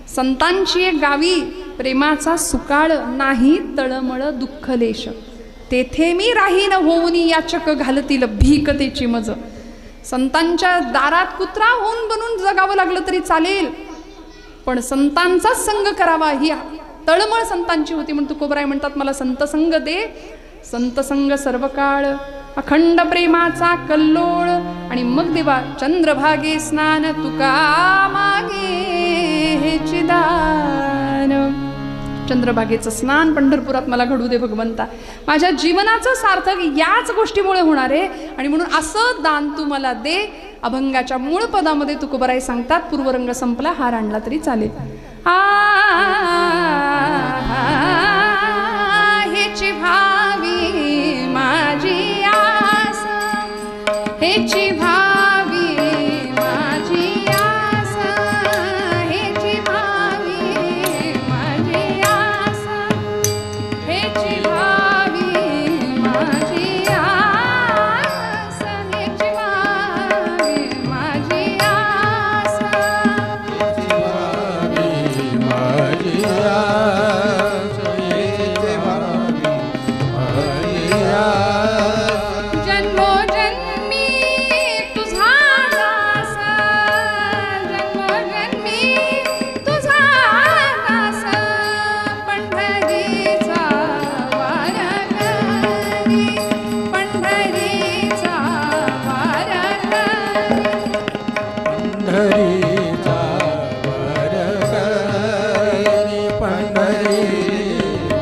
संतांची एक गावी प्रेमाचा सुकाळ नाही तळमळ दुःखलेश, तेथे मी राहीन होऊनी याचक घालतील भीकतेची मज. संतांच्या दारात कुत्रा होऊन बनून जगावं लागलं तरी चालेल, पण संतांचाच संग करावा ही तळमळ संतांची होती. म्हणून तुकोबराय म्हणतात, मला संत संग दे, संत संग सर्व काळ, अखंड प्रेमाचा कल्लोळ. आणि मग देवा चंद्रभागे स्नान तुका मागे हेची दान. चंद्रभागेचं स्नान पंढरपुरात मला घडू दे भगवंता. माझ्या जीवनाचं सार्थक याच गोष्टीमुळे होणार आहे, आणि म्हणून असं दान तू मला दे. अभंगाच्या मूळ पदामध्ये तुकोबराय सांगतात, पूर्वरंग संपला, हार आणला तरी चालेल. हेची भावी माझी आस, हेची भावी माझी आस, हेची भावी माझी आस, हेची भावी माझी आस, हेची भावी माझी आस, हेची भावी माझी आस, हेची भावी माझी आस. जन्मोजन्मी तुझा दास, जन्मोजन्मी तुझा दास, पंढरीचा वारकरी, पंढरीचा वारकरी. पंढरीचा वारकरी, पंढरी वारकरी.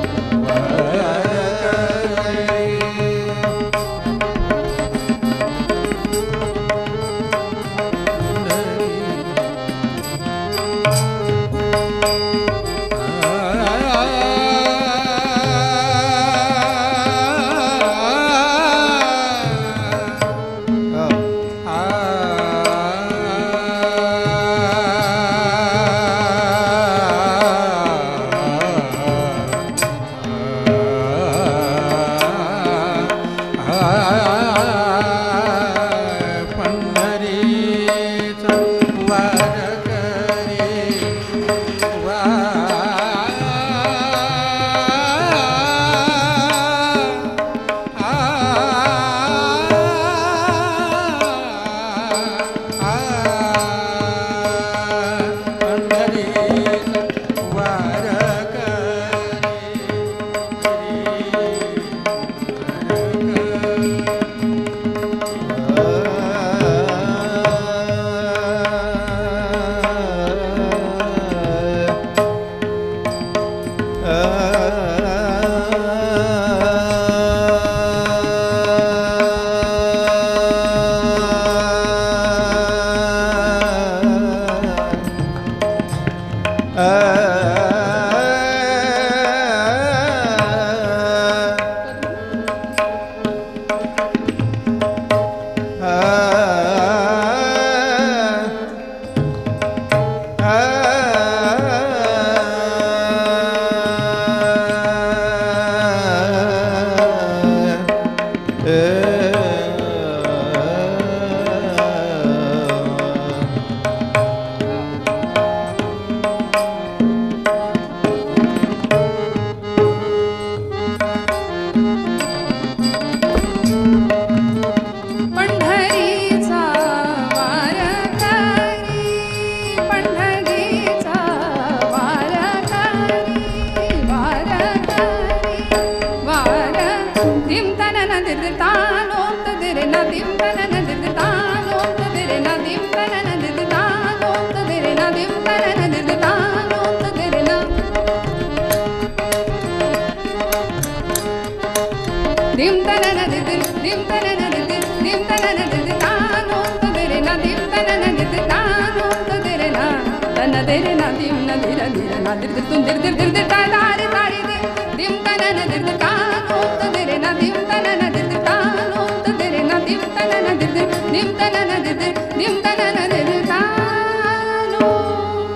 पंढरीचा वारकरी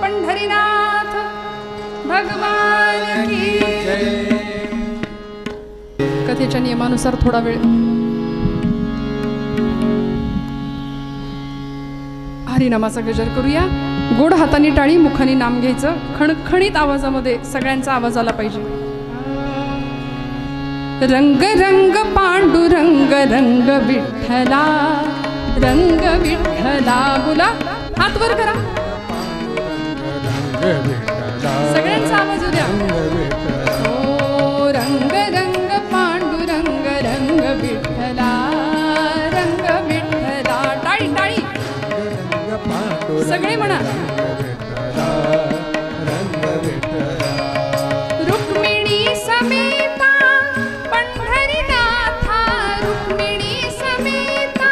पंढरीनाथ भगवान की कथेच्या नियमानुसार थोडा वेळ हरिनामाचा गजर करूया. गोड हाताने टाळी, मुखाने नाम घ्यायचं. खणखणीत आवाजामध्ये सगळ्यांचा आवाज आला पाहिजे. रंग रंग पांडुरंग रंग विठ्ठला, रंग विठ्ठला बोला हात वर करा सगळ्यांचा आवाज उद्या ओ रंग रंग पांडुरंग रंग विठ्ठला टाळी टाळी सगळे म्हणा रुक्मिणी समेता पंढरीनाथा रुक्मिणी समेता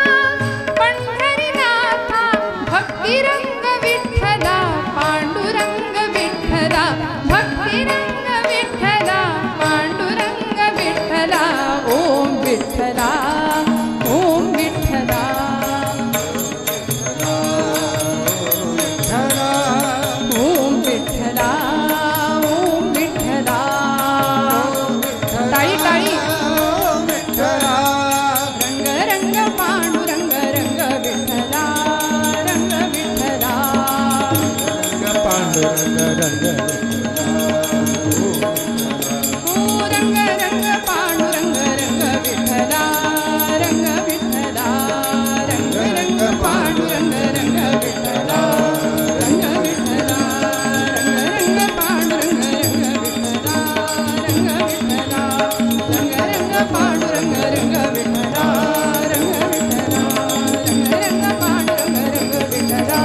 पंढरीनाथा भक्तिरंग विठ्ठला पांडुरंग विठ्ठला भक्तिरंग विठ्ठला पांडुरंग विठ्ठला ओम विठ्ठला ओम विठ्ठला ओम विठ्ठला ओम विठ्ठला टाळी टाळी रंग रंग पांडुरंग रंग विठ्ठला रंग विठ्ठला ओ रंग रंग पांडुरंग रंग विठ्ठला रंग विठ्ठला रंग रंग पांडुरंग रंग विठ्ठला रंग विठ्ठला रंग रंग पांडुरंग रंग विठ्ठला रंग विठ्ठला रंग रंग पांडुरंग रंग विठ्ठला रंग विठ्ठला रंग रंग पांडुरंग रंग विठ्ठला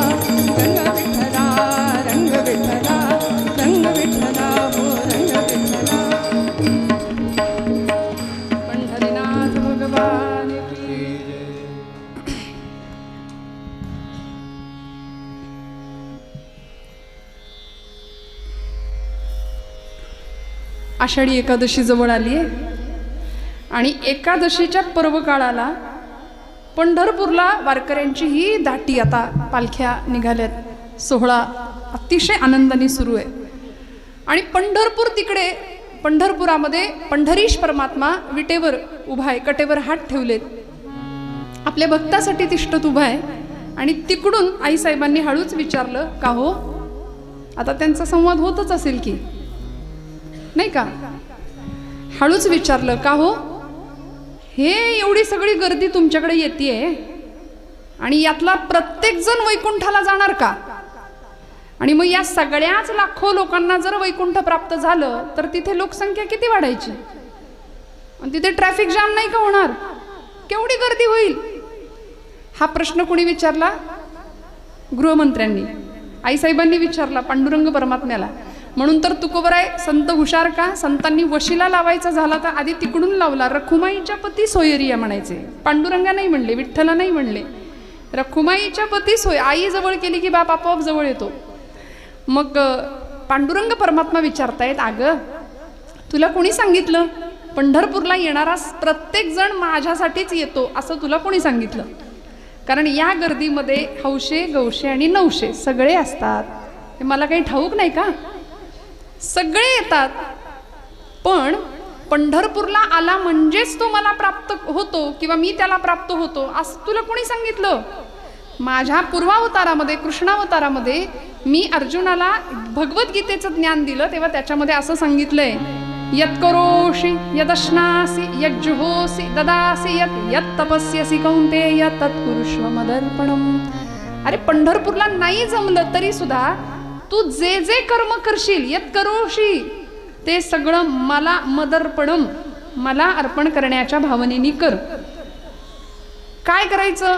रंग विठ्ठला रंग विठ्ठला रंग विठ्ठला हो रंग विठ्ठला पंढरीनाथ भगवान की आषाढी एकादशी जवळ आली आहे आणि एकादशीच्या पर्वकाळाला पंढरपूरला वारकऱ्यांची ही दाटी आता पालख्या निघाल्यात सोहळा अतिशय आनंदाने सुरू आहे आणि पंढरपूर तिकडे पंढरपुरामध्ये पंढरीश परमात्मा विटेवर उभा आहे कटेवर हात ठेवलेत आपल्या भक्तासाठी तिष्ठत उभा आहे आणि तिकडून आईसाहेबांनी हळूच विचारलं का हो आता त्यांचा संवाद होतच असेल की नाही का हळूच विचारलं का हो हे एवढी सगळी गर्दी तुमच्याकडे येतेय आणि यातला प्रत्येक जण वैकुंठाला जाणार का आणि मग या सगळ्याच लाखो लोकांना जर वैकुंठ प्राप्त झालं तर तिथे लोकसंख्या किती वाढायची आणि तिथे ट्रॅफिक जाम नाही का होणार केवढी गर्दी होईल हा प्रश्न कोणी विचारला गृहमंत्र्यांनी आईसाहेबांनी विचारला पांडुरंग परमात्म्याला म्हणून तर तुकोबराय संत हुशार का संतांनी वशिला लावायचा झाला तर आधी तिकडून लावला रखुमाईच्या पती सोयरिया म्हणायचे पांडुरंगा नाही म्हणले विठ्ठला नाही म्हणले रखुमाईच्या पती सोय आई जवळ केली की बाप आपोआप जवळ येतो मग पांडुरंग परमात्मा विचारतायत अगं तुला कोणी सांगितलं पंढरपूरला येणारा प्रत्येक जण माझ्यासाठीच येतो असं तुला कोणी सांगितलं कारण या गर्दीमध्ये हौशे गौशे आणि नवशे सगळे असतात हे मला काही ठाऊक नाही का सगळे येतात पण पंढरपूरला आला म्हणजेच तो मला प्राप्त होतो किंवा मी त्याला प्राप्त होतो असं तुला कोणी सांगितलं माझ्या पूर्वावतारामध्ये कृष्णावतारामध्ये मी अर्जुनाला भगवद्गीतेचं ज्ञान दिलं तेव्हा त्याच्यामध्ये असं सांगितलंय यत्करोषि यदश्नासि यज्जुहोसि ददासि यत् तपस्यसि कौन्तेय तत्कुरुष्व मदर्पणम अरे पंढरपूरला नाही जमलं तरी सुद्धा तू जे जे कर्म करशील यत्करोषि ते सगळं मला मदर्पणम मला अर्पण करण्याच्या भावनेने कर काय करायचं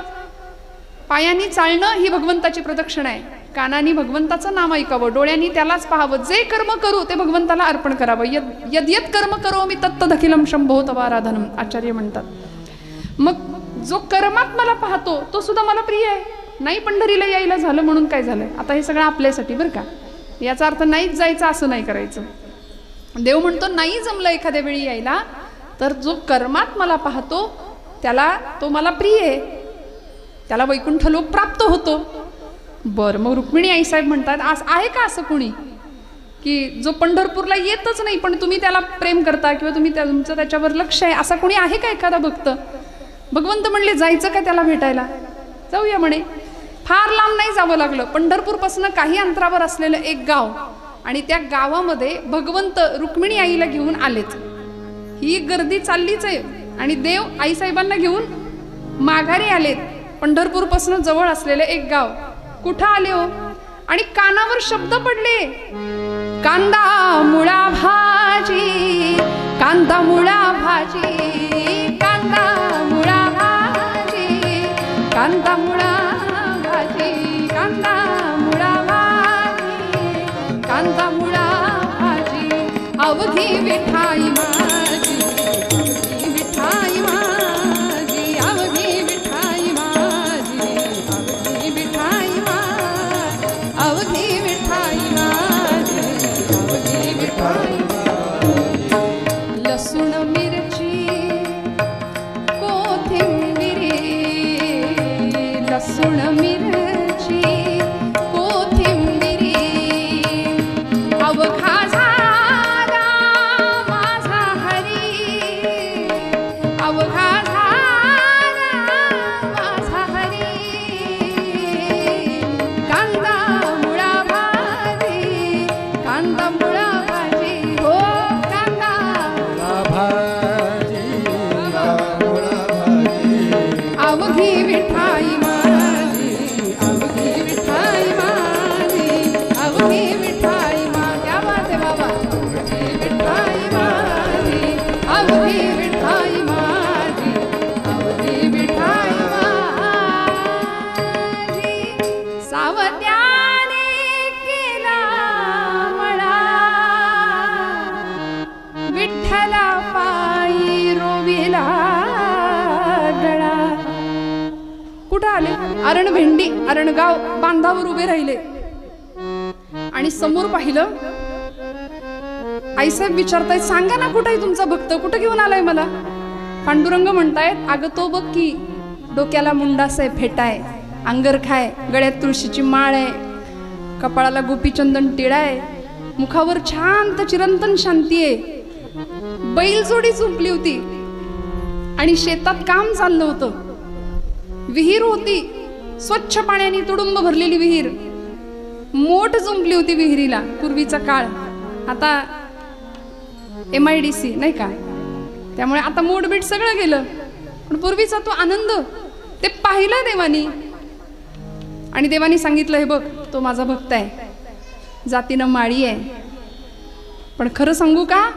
पायांनी चालणं ही भगवंताची प्रदक्षिणा आहे कानांनी भगवंताचं नाम ऐकावं डोळ्यांनी त्यालाच पाहावं जे कर्म करू ते भगवंताला अर्पण करावं यद यद कर्म करो मी तत्तदखिलम शंभो तवाराधनम आचार्य म्हणतात मग जो कर्मात मला पाहतो तो सुद्धा मला प्रिय आहे नाही पंढरीला यायला झालं म्हणून काय झालं आता हे सगळं आपल्यासाठी बरं का याचा अर्थ नाहीच जायचं असं नाही करायचं देव म्हणतो नाही जमलं एखाद्या वेळी यायला तर जो कर्मात मला पाहतो त्याला तो मला प्रिय आहे त्याला वैकुंठ लोक प्राप्त होतो बरं मग रुक्मिणी आईसाहेब म्हणतात आज आहे का असं कोणी की जो पंढरपूरला येतच नाही पण तुम्ही त्याला प्रेम करता किंवा तुम्ही तुमचं त्याच्यावर लक्ष आहे असा कोणी आहे का एखादा भक्त भगवंत म्हणले जायचं का त्याला भेटायला जाऊया म्हणे फार लांब नाही जावं लागलं पंढरपूरपासून काही अंतरावर असलेलं एक गाव आणि त्या गावामध्ये भगवंत रुक्मिणी आईला घेऊन आलेच ही गर्दी चाललीच आहे आणि देव आईसाहेबांना घेऊन माघारी आलेत पंढरपूरपासून जवळ असलेले एक गाव. कुठं आले हो? आणि कानावर शब्द पडले, कांदा मुळा भाजी, कांदा मुळा भाजी, कांदा मुळा भाजी, कांदा मुळा भाजी, कांदा मुळा भाजी, कांदा मुळा भाजी. अवघी विठाई माझी, अवघी विठाई माझी, अवघी विठाई माझी, अवघी विठाई माझी, अवघी विठाई माझी, अवघी विठाई माझी. लसूण मिरची कोथिंबिरी, लसूण मिरची कोथिंबिरी, अवघा झाला माझा हरी, अवघा झाला माझा हरी. कांदा मुळा भाजी, कांदा मुळा भाजी, हो कांदा भाजी मुळा भाजी. अवघी विठाई माझी, अवघी विठाई माझी, अवघी विठाई मा. क्या बात है बाबा. अवघी विठाई माझी, अवघी विठाई माझी, अवघी विठाई माझी. सावत्याने केला मळा, विठ्ठला पायी रोविला गळा. कुठं आले? अरण भेंडी, अरणगाव बांधावर उभे राहिले आणि समोर पाहिलं. आईसाहेब विचारतायत, सांगा ना कुठे आहे तुमचा भक्त, कुठं घेऊन आलाय मला? पांडुरंग म्हणतायत, अगं तो बघ की, डोक्याला मुंडासे फेटाय, अंगरखाय, गळ्यात तुळशीची माळ आहे, कपाळाला गोपीचंदन टिळा आहे, मुखावर शांत चिरंतन शांती आहे. बैलजोडी झुंपली होती आणि शेतात काम चाललं होतं. विहीर होती, स्वच्छ पाण्याने तुडुंब भरलेली विहीर, मोठ जुंपली होती विहिरीला. पूर्वीचा काळ, आता MIDC नाही का, त्यामुळे आता मोडबीट सगळं गेलं, पण पूर्वीचा तो आनंद ते पाहिलं देवानी. आणि देवानी सांगितलं, हे बघ तो माझा भक्त आहे, जातीनं माळी आहे, पण खरं सांगू का,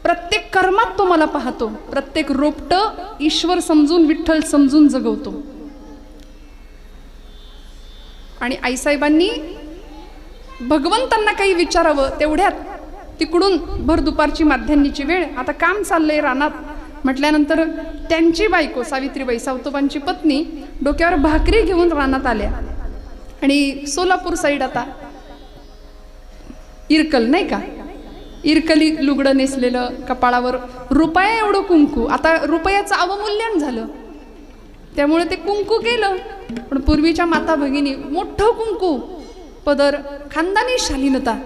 प्रत्येक कर्मात तो मला पाहतो, प्रत्येक रोपटं ईश्वर समजून, विठ्ठल समजून जगवतो. आणि आईसाहेबांनी भगवंतांना काही विचारावं तेवढ्यात तिकडून भर दुपारची माध्यान्नीची वेळ, आता काम चाललंय रानात म्हटल्यानंतर त्यांची बायको सावित्रीबाई, सावतोबांची पत्नी, डोक्यावर भाकरी घेऊन रानात आल्या. आणि सोलापूर साईड आता इरकल नाही का, इरकली लुगडं नेसलेलं, कपाळावर रुपया एवढं कुंकू. आता रुपयाचं अवमूल्यन झालं, त्यामुळे ते कुंकू केलं, पण पूर्वीच्या माता भगिनी मोठं कुंकू, पदर, खानदानी शालीनता.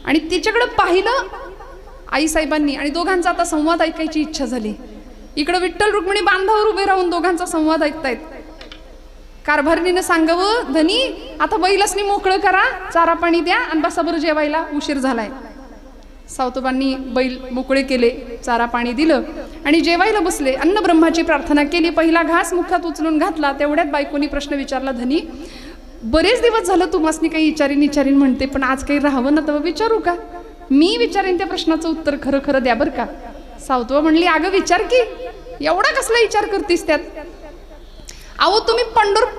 आणि तिच्याकडं पाहिलं आईसाहेबांनी, आणि दोघांचा आता संवाद ऐकायची इच्छा झाली. इकडं विठ्ठल रुक्मिणी बांधावर उभे राहून दोघांचा संवाद ऐकतायत. कारभारणीनं सांगावं, धनी आता बैलासनी मोकळं करा, चारा पाणी द्या आणि बसा बरं जेवायला, उशीर झालाय. सावतोबांनी बैल मोकळे केले, चारा पाणी दिलं आणि जेवायला बसले. अन्न ब्रह्माची प्रार्थना केली, पहिला घास मुखात उचलून घातला. तेवढ्यात बायकोनी प्रश्न विचारला, धनी बरेच दिवस झालं तुम्हासनी काही विचारीन म्हणते, पण आज काही राहावं ना, तर विचारू का? मी विचारेन त्या प्रश्नाचं उत्तर खरं खरं द्या बरं का. सावतोबा म्हणली, अगं विचार की, एवढा कसला विचार करतीस त्यात? अहो तुम्ही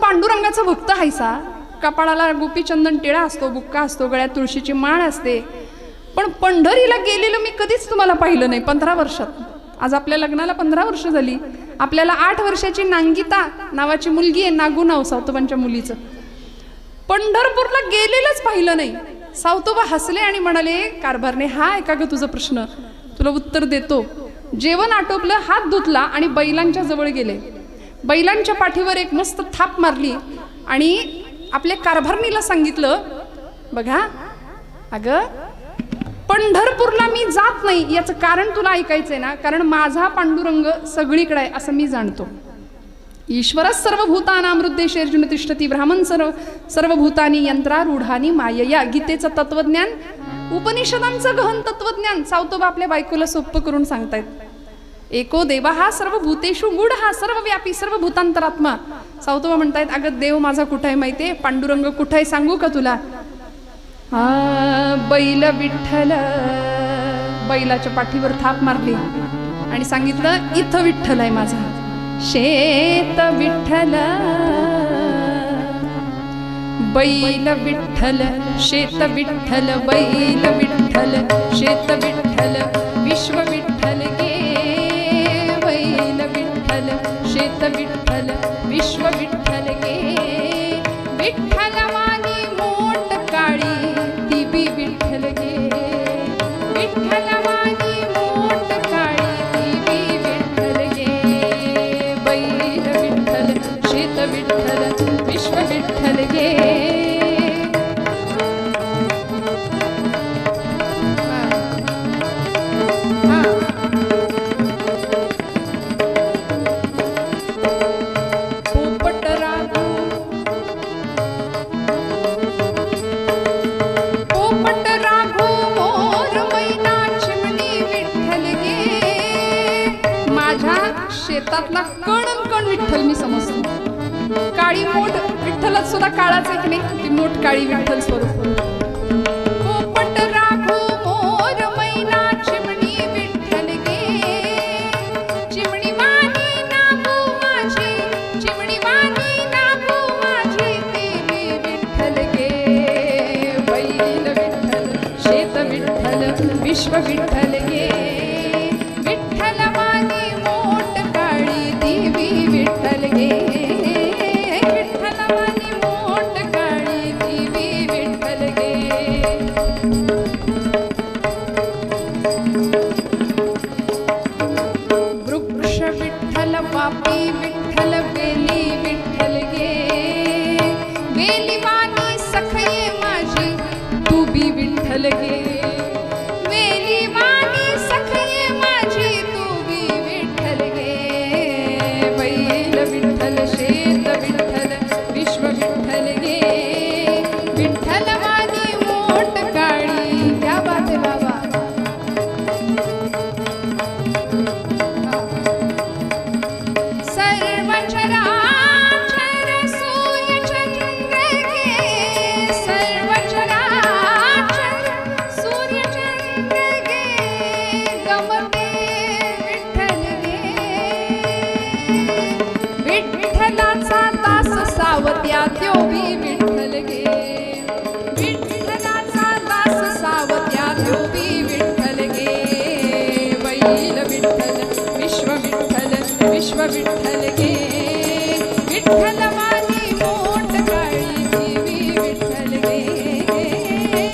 पांडुरंगाचा भक्त हायसा, कपाळाला गोपीचंदन टिळा असतो, बुक्का असतो, गळ्यात तुळशीची माळ असते, पण पंढरीला गेलेलं मी कधीच तुम्हाला पाहिलं नाही 15 वर्षात. आज आपल्या लग्नाला 15 वर्ष झाली. आपल्याला 8 वर्षाची नांगिता नावाची मुलगी आहे, नागू नाव सावतोबांच्या मुलीचं. पंढरपूरला गेलेलंच पाहिलं नाही. सावतोबा हसले आणि म्हणाले, कारभारने हा ऐका ग तुझा प्रश्न, तुला उत्तर देतो. जेवण आटोपलं, हात धुतला आणि बैलांच्या जवळ गेले. बैलांच्या पाठीवर एक मस्त थाप मारली आणि आपल्या कारभारणीला सांगितलं, बघा अगं पंढरपूरला मी जात नाही, याचं कारण तुला ऐकायचंय ना, कारण माझा पांडुरंग सगळीकडे आहे असं मी जाणतो. ईश्वर सर्वभूतानां हृद्देशेर्जुन तिष्ठती, ब्राह्मण सर्वभूतानी यंत्रारूढानी मायया. गीतेचं तत्वज्ञान, उपनिषदांचं गहन तत्वज्ञान सावतोबा आपल्या बायकोला सोप्प करून सांगतायत. एको देवा हा सर्व भूतेषु गूढ हा सर्वव्यापी सर्व भूतांतरात्मा. सावतोबा म्हणतायत अगं देव माझा कुठे आहे माहितीये, पांडुरंग कुठे आहे सांगू का तुला? बैल विठ्ठल, बैलाच्या पाठीवर थाप मारली आणि सांगितलं इथं विठ्ठल आहे माझा. शेत विठ्ठल बैल विठ्ठल शेत विठ्ठल बैल विठ्ठल शेत विठ्ठल विश्व विठ्ठल गे. बैल विठ्ठल शेत विठ्ठल विश्व विठ्ठल गे. विठ्ठल वाणी मोठ काळी ती बी विठ्ठल गे. विठ्ठल वाणी मोठ काळी ती बी विठ्ठल गे. बैल विठ्ठल शेत विठ्ठल विश्व विठ्ठल गे. शेतातला कण कण विठ्ठल मी समजतो. काळी मोठ विठ्ठलच सुद्धा काळाच आहे की नाही, ती मोठ काळी विठ्ठल स्वरूप. पोपट राघू मोर मैना चिमणी विठ्ठल गे. चिमणी वाणी नागू माझी चिमणी वाणी नागू माझी ती विठ्ठल गे. बैल विठ्ठल शेत विठ्ठल विश्व विठ्ठल गे. विठ्ठल वाणी मोठ काळी देवी विठ्ठल गे. विठ्ठल वाणी मोठ काळी देवी विठ्ठल गे. वृक्ष विठ्ठल वापी विठ्ठल वेली विठ्ठल गे. वेली वाणी सखये माझी तू बी विठ्ठल गे. वेली वाणी सखये माझी तू बी विठ्ठल गे. बैल विठ्ठल शेत विठ्ठल विश्व विठ्ठल गे. विठ्ठल वाणी मोठ काळी. क्या बात है बाबा. सर्व चराचर सूर्य चंद्र गे. सर्व चराचर सूर्य चंद्र गे. गमते विठ्ठल गे. विठ्ठलाचा दास सावत्या त्यो बी विठ्ठल गे. विठ्ठलाचा दास सावत्या त्यो बी विठ्ठल गे. बैल विठ्ठल विश्व विठ्ठल विश्व विठ्ठल गे. विठ्ठल वाणी मोठ काळी देवी विठ्ठल गे.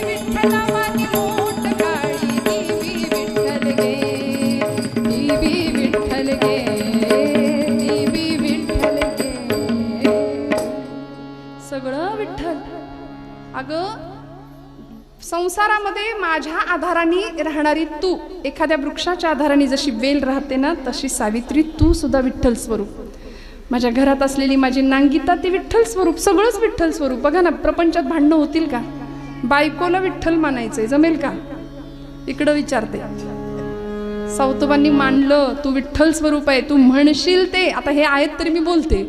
विठ्ठल वाणी मोठ काळी देवी विठ्ठल गे. देवी विठ्ठल गे. देवी विठ्ठल गे. सगळं विठ्ठल. अगं संसारामध्ये माझ्या आधाराने राहणारी तू, एखाद्या वृक्षाच्या आधाराने जशी वेल राहते ना तशी सावित्री तू सुद्धा विठ्ठल स्वरूप. माझ्या घरात असलेली माझी नांगिता ती विठ्ठल स्वरूप. सगळंच विठ्ठल स्वरूप. बघा ना, प्रपंचात भांडणं होतील का? बायकोला विठ्ठल मानायचंय जमेल का? इकडं विचारते. सावतोबांनी मानलं तू विठ्ठल स्वरूप आहे, तू म्हणशील ते. आता हे आहेत तरी मी बोलते.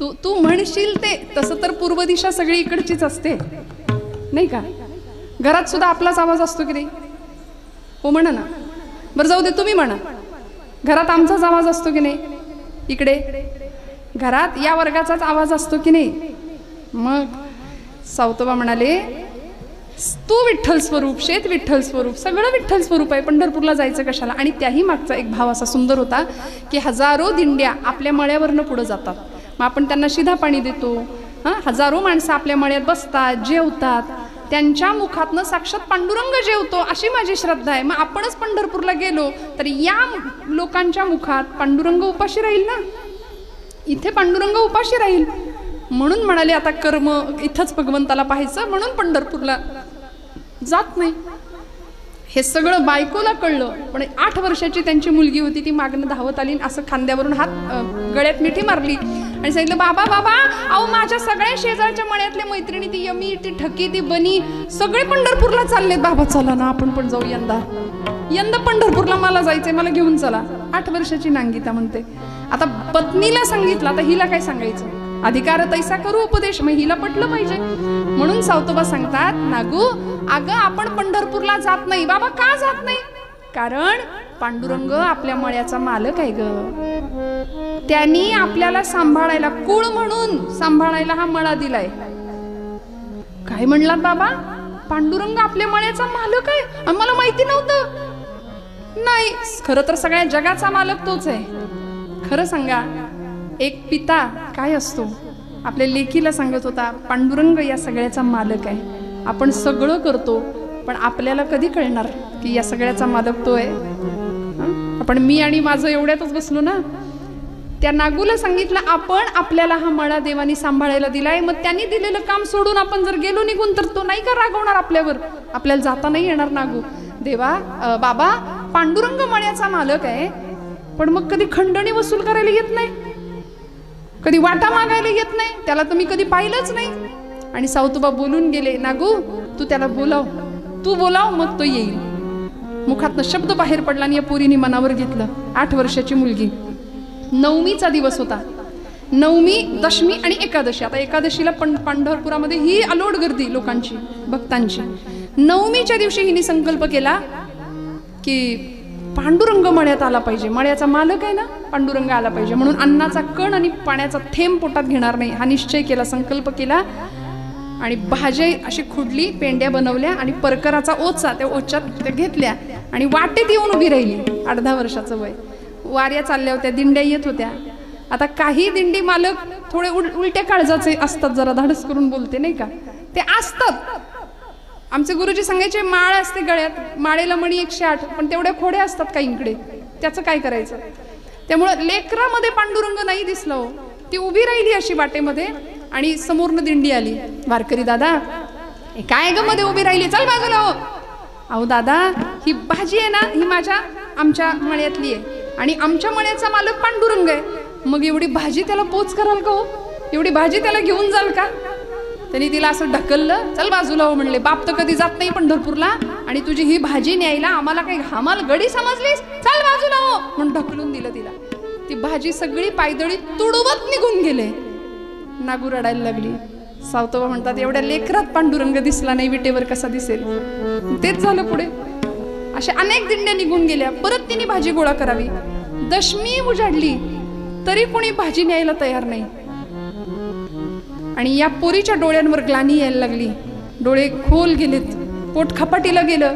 तू म्हणशील ते. तसं तर पूर्व दिशा सगळी इकडचीच असते नाही का? घरात सुद्धा आपलाच आवाज असतो की नाही? हो म्हणा ना. बरं जाऊ दे, तुम्ही म्हणा. घरात आमचाच आवाज असतो की नाही? इकडे घरात या वर्गाचाच आवाज असतो की नाही? मग सावतोबा म्हणाले तू विठ्ठल स्वरूप, शेत विठ्ठल स्वरूप, सगळं विठ्ठल स्वरूप आहे. पंढरपूरला जायचं कशाला? आणि त्याही मागचा एक भाव असा सुंदर होता की हजारो दिंड्या आपल्या मळ्यावरनं पुढे जातात. मग आपण त्यांना शिधा पाणी देतो. हजारो माणसं आपल्या मळ्यात बसतात, जेवतात. त्यांच्या मुखातनं साक्षात पांडुरंग जेवतो अशी माझी श्रद्धा आहे. मग आपणच पंढरपूरला गेलो तर या लोकांच्या मुखात पांडुरंग उपाशी राहील ना. इथे पांडुरंग उपाशी राहील. म्हणून म्हणाले आता कर्म इथंच भगवंताला पाहायचं, म्हणून पंढरपूरला जात नाही. हे सगळं बायकोला कळलं, पण 8 वर्षाची त्यांची मुलगी होती, ती मागणं धावत आली, असं खांद्यावरून हात गळ्यात मिठी मारली आणि सांगितलं, बाबा बाबा, अहो माझ्या सगळ्या शेजारच्या मळ्यातल्या मैत्रिणी, ती यमी, ती ठकी, ती बनी, सगळे पंढरपूरला चाललेत. बाबा चला ना, आपण पण जाऊ यंदा पंढरपूरला मला जायचंय, मला घेऊन चला. 8 वर्षाची नांगिता म्हणते. आता पत्नीला सांगितलं, आता हिला काय सांगायचं? अधिकार तैसा करू उपदेश, मग हिला पटलं पाहिजे. म्हणून सावतोबा सांगतात, नागू अगं आपण पंढरपूरला जात नाही. बाबा का जात नाही? कारण पांडुरंग आपल्या मळ्याचा मालक आहे ग. त्यांनी आपल्याला सांभाळायला, कुळ म्हणून सांभाळायला हा मळा दिलाय. काय म्हणलात बाबा? पांडुरंग आपल्या मळ्याचा मालक आहे? आम्हाला माहिती नव्हतं. नाही, खरं तर सगळ्या जगाचा मालक तोच आहे. खरं सांगा, एक पिता काय असतो? आपल्या लेकीला सांगत होता, पांडुरंग या सगळ्याचा मालक आहे. आपण सगळं करतो, पण आपल्याला कधी कळणार की या सगळ्याचा मालक तो आहे? आपण मी आणि माझं एवढ्यातच बसलो ना. त्या नागूला सांगितलं, आपण आपल्याला हा मळा देवानी सांभाळायला दिलाय, मग त्यांनी दिलेलं काम सोडून आपण जर गेलो निघून, तर तो नाही का रागवणार आपल्यावर? आपल्याला जाता नाही येणार. नागू, देवा बाबा, पांडुरंग मळ्याचा मालक आहे, पण मग कधी खंडणी वसूल करायला येत नाही, कधी वाटा मागायला येत नाही, त्याला तर मी कधी पाहिलंच नाही. आणि सावतोबा बोलून गेले, नागू तू त्याला बोलाव, तू बोलाव, मग तो येईल. मुखातनं शब्द बाहेर पडला आणि या पोरीने मनावर घेतलं. 8 वर्षाची मुलगी. नवमीचा दिवस होता. नवमी, दशमी आणि एकादशी. आता एकादशीला पंढरपुरामध्ये ही अलोट गर्दी लोकांची, भक्तांची. नवमीच्या दिवशी हिने संकल्प केला की पांडुरंग मळ्यात आला पाहिजे, मळ्याचा मालक आहे ना, पांडुरंग आला पाहिजे. म्हणून अन्नाचा कण आणि पाण्याचा थेंब पोटात घेणार नाही, हा निश्चय केला, संकल्प केला. आणि भाज्या अशी खुडली, पेंड्या बनवल्या आणि परकराचा ओचा त्या ओच्यात त्या घेतल्या आणि वाटेत येऊन उभी राहिली. 8-10 वर्षाचं वय. वाऱ्या चालल्या होत्या, दिंड्या येत होत्या. आता काही दिंडी मालक थोडे उलट्या काळजाचे असतात, जरा धाडस करून बोलते नाही का, ते असतात. आमचे गुरुजी सांगायचे, माळ असते गळ्यात, माळेला मणी 108, पण तेवढ्या खोड्या असतात काहींकडे, त्याचं काय करायचं? त्यामुळं लेकरामध्ये पांडुरंग नाही दिसला हो. ती उभी राहिली अशी वाटेमध्ये आणि समोरनं दिंडी आली. वारकरी दादा, काय ग मध्ये उभी राहिली, चल बाजूला हो. अहो दादा, ही भाजी आहे ना, ही आमच्या मळ्यातली आहे आणि आमच्या मळ्याचा मालक पांडुरंग आहे. मग एवढी भाजी त्याला पोच कराल का हो? एवढी भाजी त्याला घेऊन जाल का? त्यांनी तिला असं ढकललं, चल बाजूला हो म्हणले. बाप तर कधी जात नाही पंढरपूरला आणि तुझी ही भाजी न्यायला आम्हाला काही आम्हाला गडी समजलीस, चल बाजूला हो म्हणून ढकलून दिलं तिला. ती भाजी सगळी पायदळी तुडवत निघून गेले. नागू रडायला लागली. सावतोबा म्हणतात, एवढ्या लेकरात पांडुरंग दिसला नाही, विटेवर कसा दिसेल? तेच झालं पुढे. अशा अनेक दिंड्या निघून गेल्या. परत तिने भाजी गोळा करावी. दशमी उजाडली तरी कोणी भाजी न्यायला तयार नाही. आणि या पोरीच्या डोळ्यांवर ग्लानी यायला लागली. डोळे खोल गेलेत, पोट खपाटीला गेलं.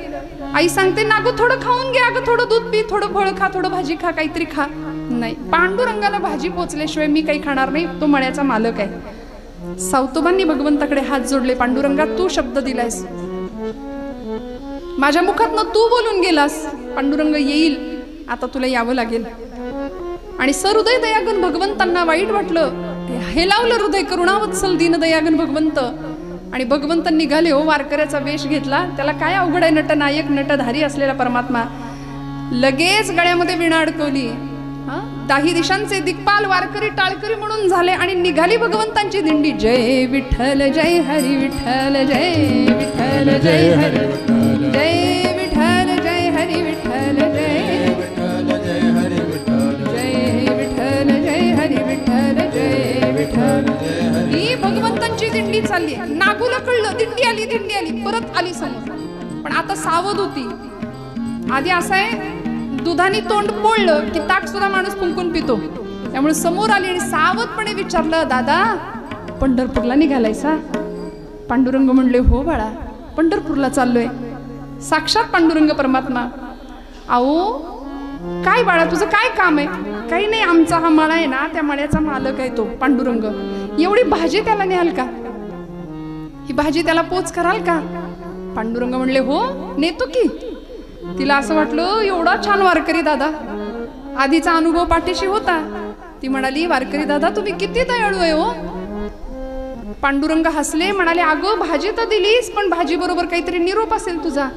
आई सांगते, नागू थोडं खाऊन घे, अगं थोडं दूध पी, थोडं फळ खा, थोडं भाजी खा, काहीतरी खा. नाही, पांडुरंगाला भाजी पोचल्याशिवाय मी काही खाणार नाही, तो मळ्याचा मालक आहे. सावतोबांनी भगवंताकडे हात जोडले, पांडुरंगा तू शब्द दिलायस, माझ्या मुखातनं तू बोलून गेलास, पांडुरंग येईल, आता तुला यावं लागेल. आणि सहृदय दयागन भगवंतांना वाईट वाटलं. हे लावलं हृदय करुणावत्सल दीन दयागन भगवंत. आणि भगवंत निघाले हो, वारकऱ्याचा वेश घेतला. त्याला काय अवघड आहे, नटनायक नटधारी असलेला परमात्मा. लगेच गळ्यामध्ये विणा अडकवली. 10 दिशांचे दिग्पाल वारकरी टाळकरी म्हणून झाले आणि निघाली भगवंतांची दिंडी. जय विठ्ठल जय हरी विठ्ठल, जय विठ्ठल जय हरी विठ्ठल, जय विठ्ठल जय हरी विठ्ठल, जय विठ्ठल जय हरी विठ्ठल, जय विठ्ठल जय हरी विठ्ठल, जय विठ्ठल. ही भगवंतांची दिंडी चालली. नागूला कळलं, दिंडी आली, परत आली समोर. पण आता सावध होती. आधी असं आहे, दुधाने तोंड पोळलं की ताक सुद्धा माणूस फुंकून पितो. त्यामुळे समोर आली आणि सावधपणे विचारलं, दादा पंढरपूरला निघालायसा? पांडुरंग म्हणले, हो बाळा, पंढरपूरला चाललोय. साक्षात पांडुरंग परमात्मा. अहो काय बाळा, तुझं काय काम आहे? काही नाही, आमचा हा मळा आहे ना, त्या मळ्याचा मालक आहे तो पांडुरंग. एवढी भाजी त्याला न्याल का? ही भाजी त्याला पोच कराल का? पांडुरंग म्हणले, हो नेतो की. तिला असं वाटलं, एवढा छान वारकरी दादा, आधीचा अनुभव पाठीशी होता. ती म्हणाली, वारकरी दादा तुम्ही किती दयाळू आहे हो. पांडुरंग हसले, म्हणाले, अगं भाजी तर दिलीस, पण भाजी बरोबर काहीतरी निरोप असेल तुझा.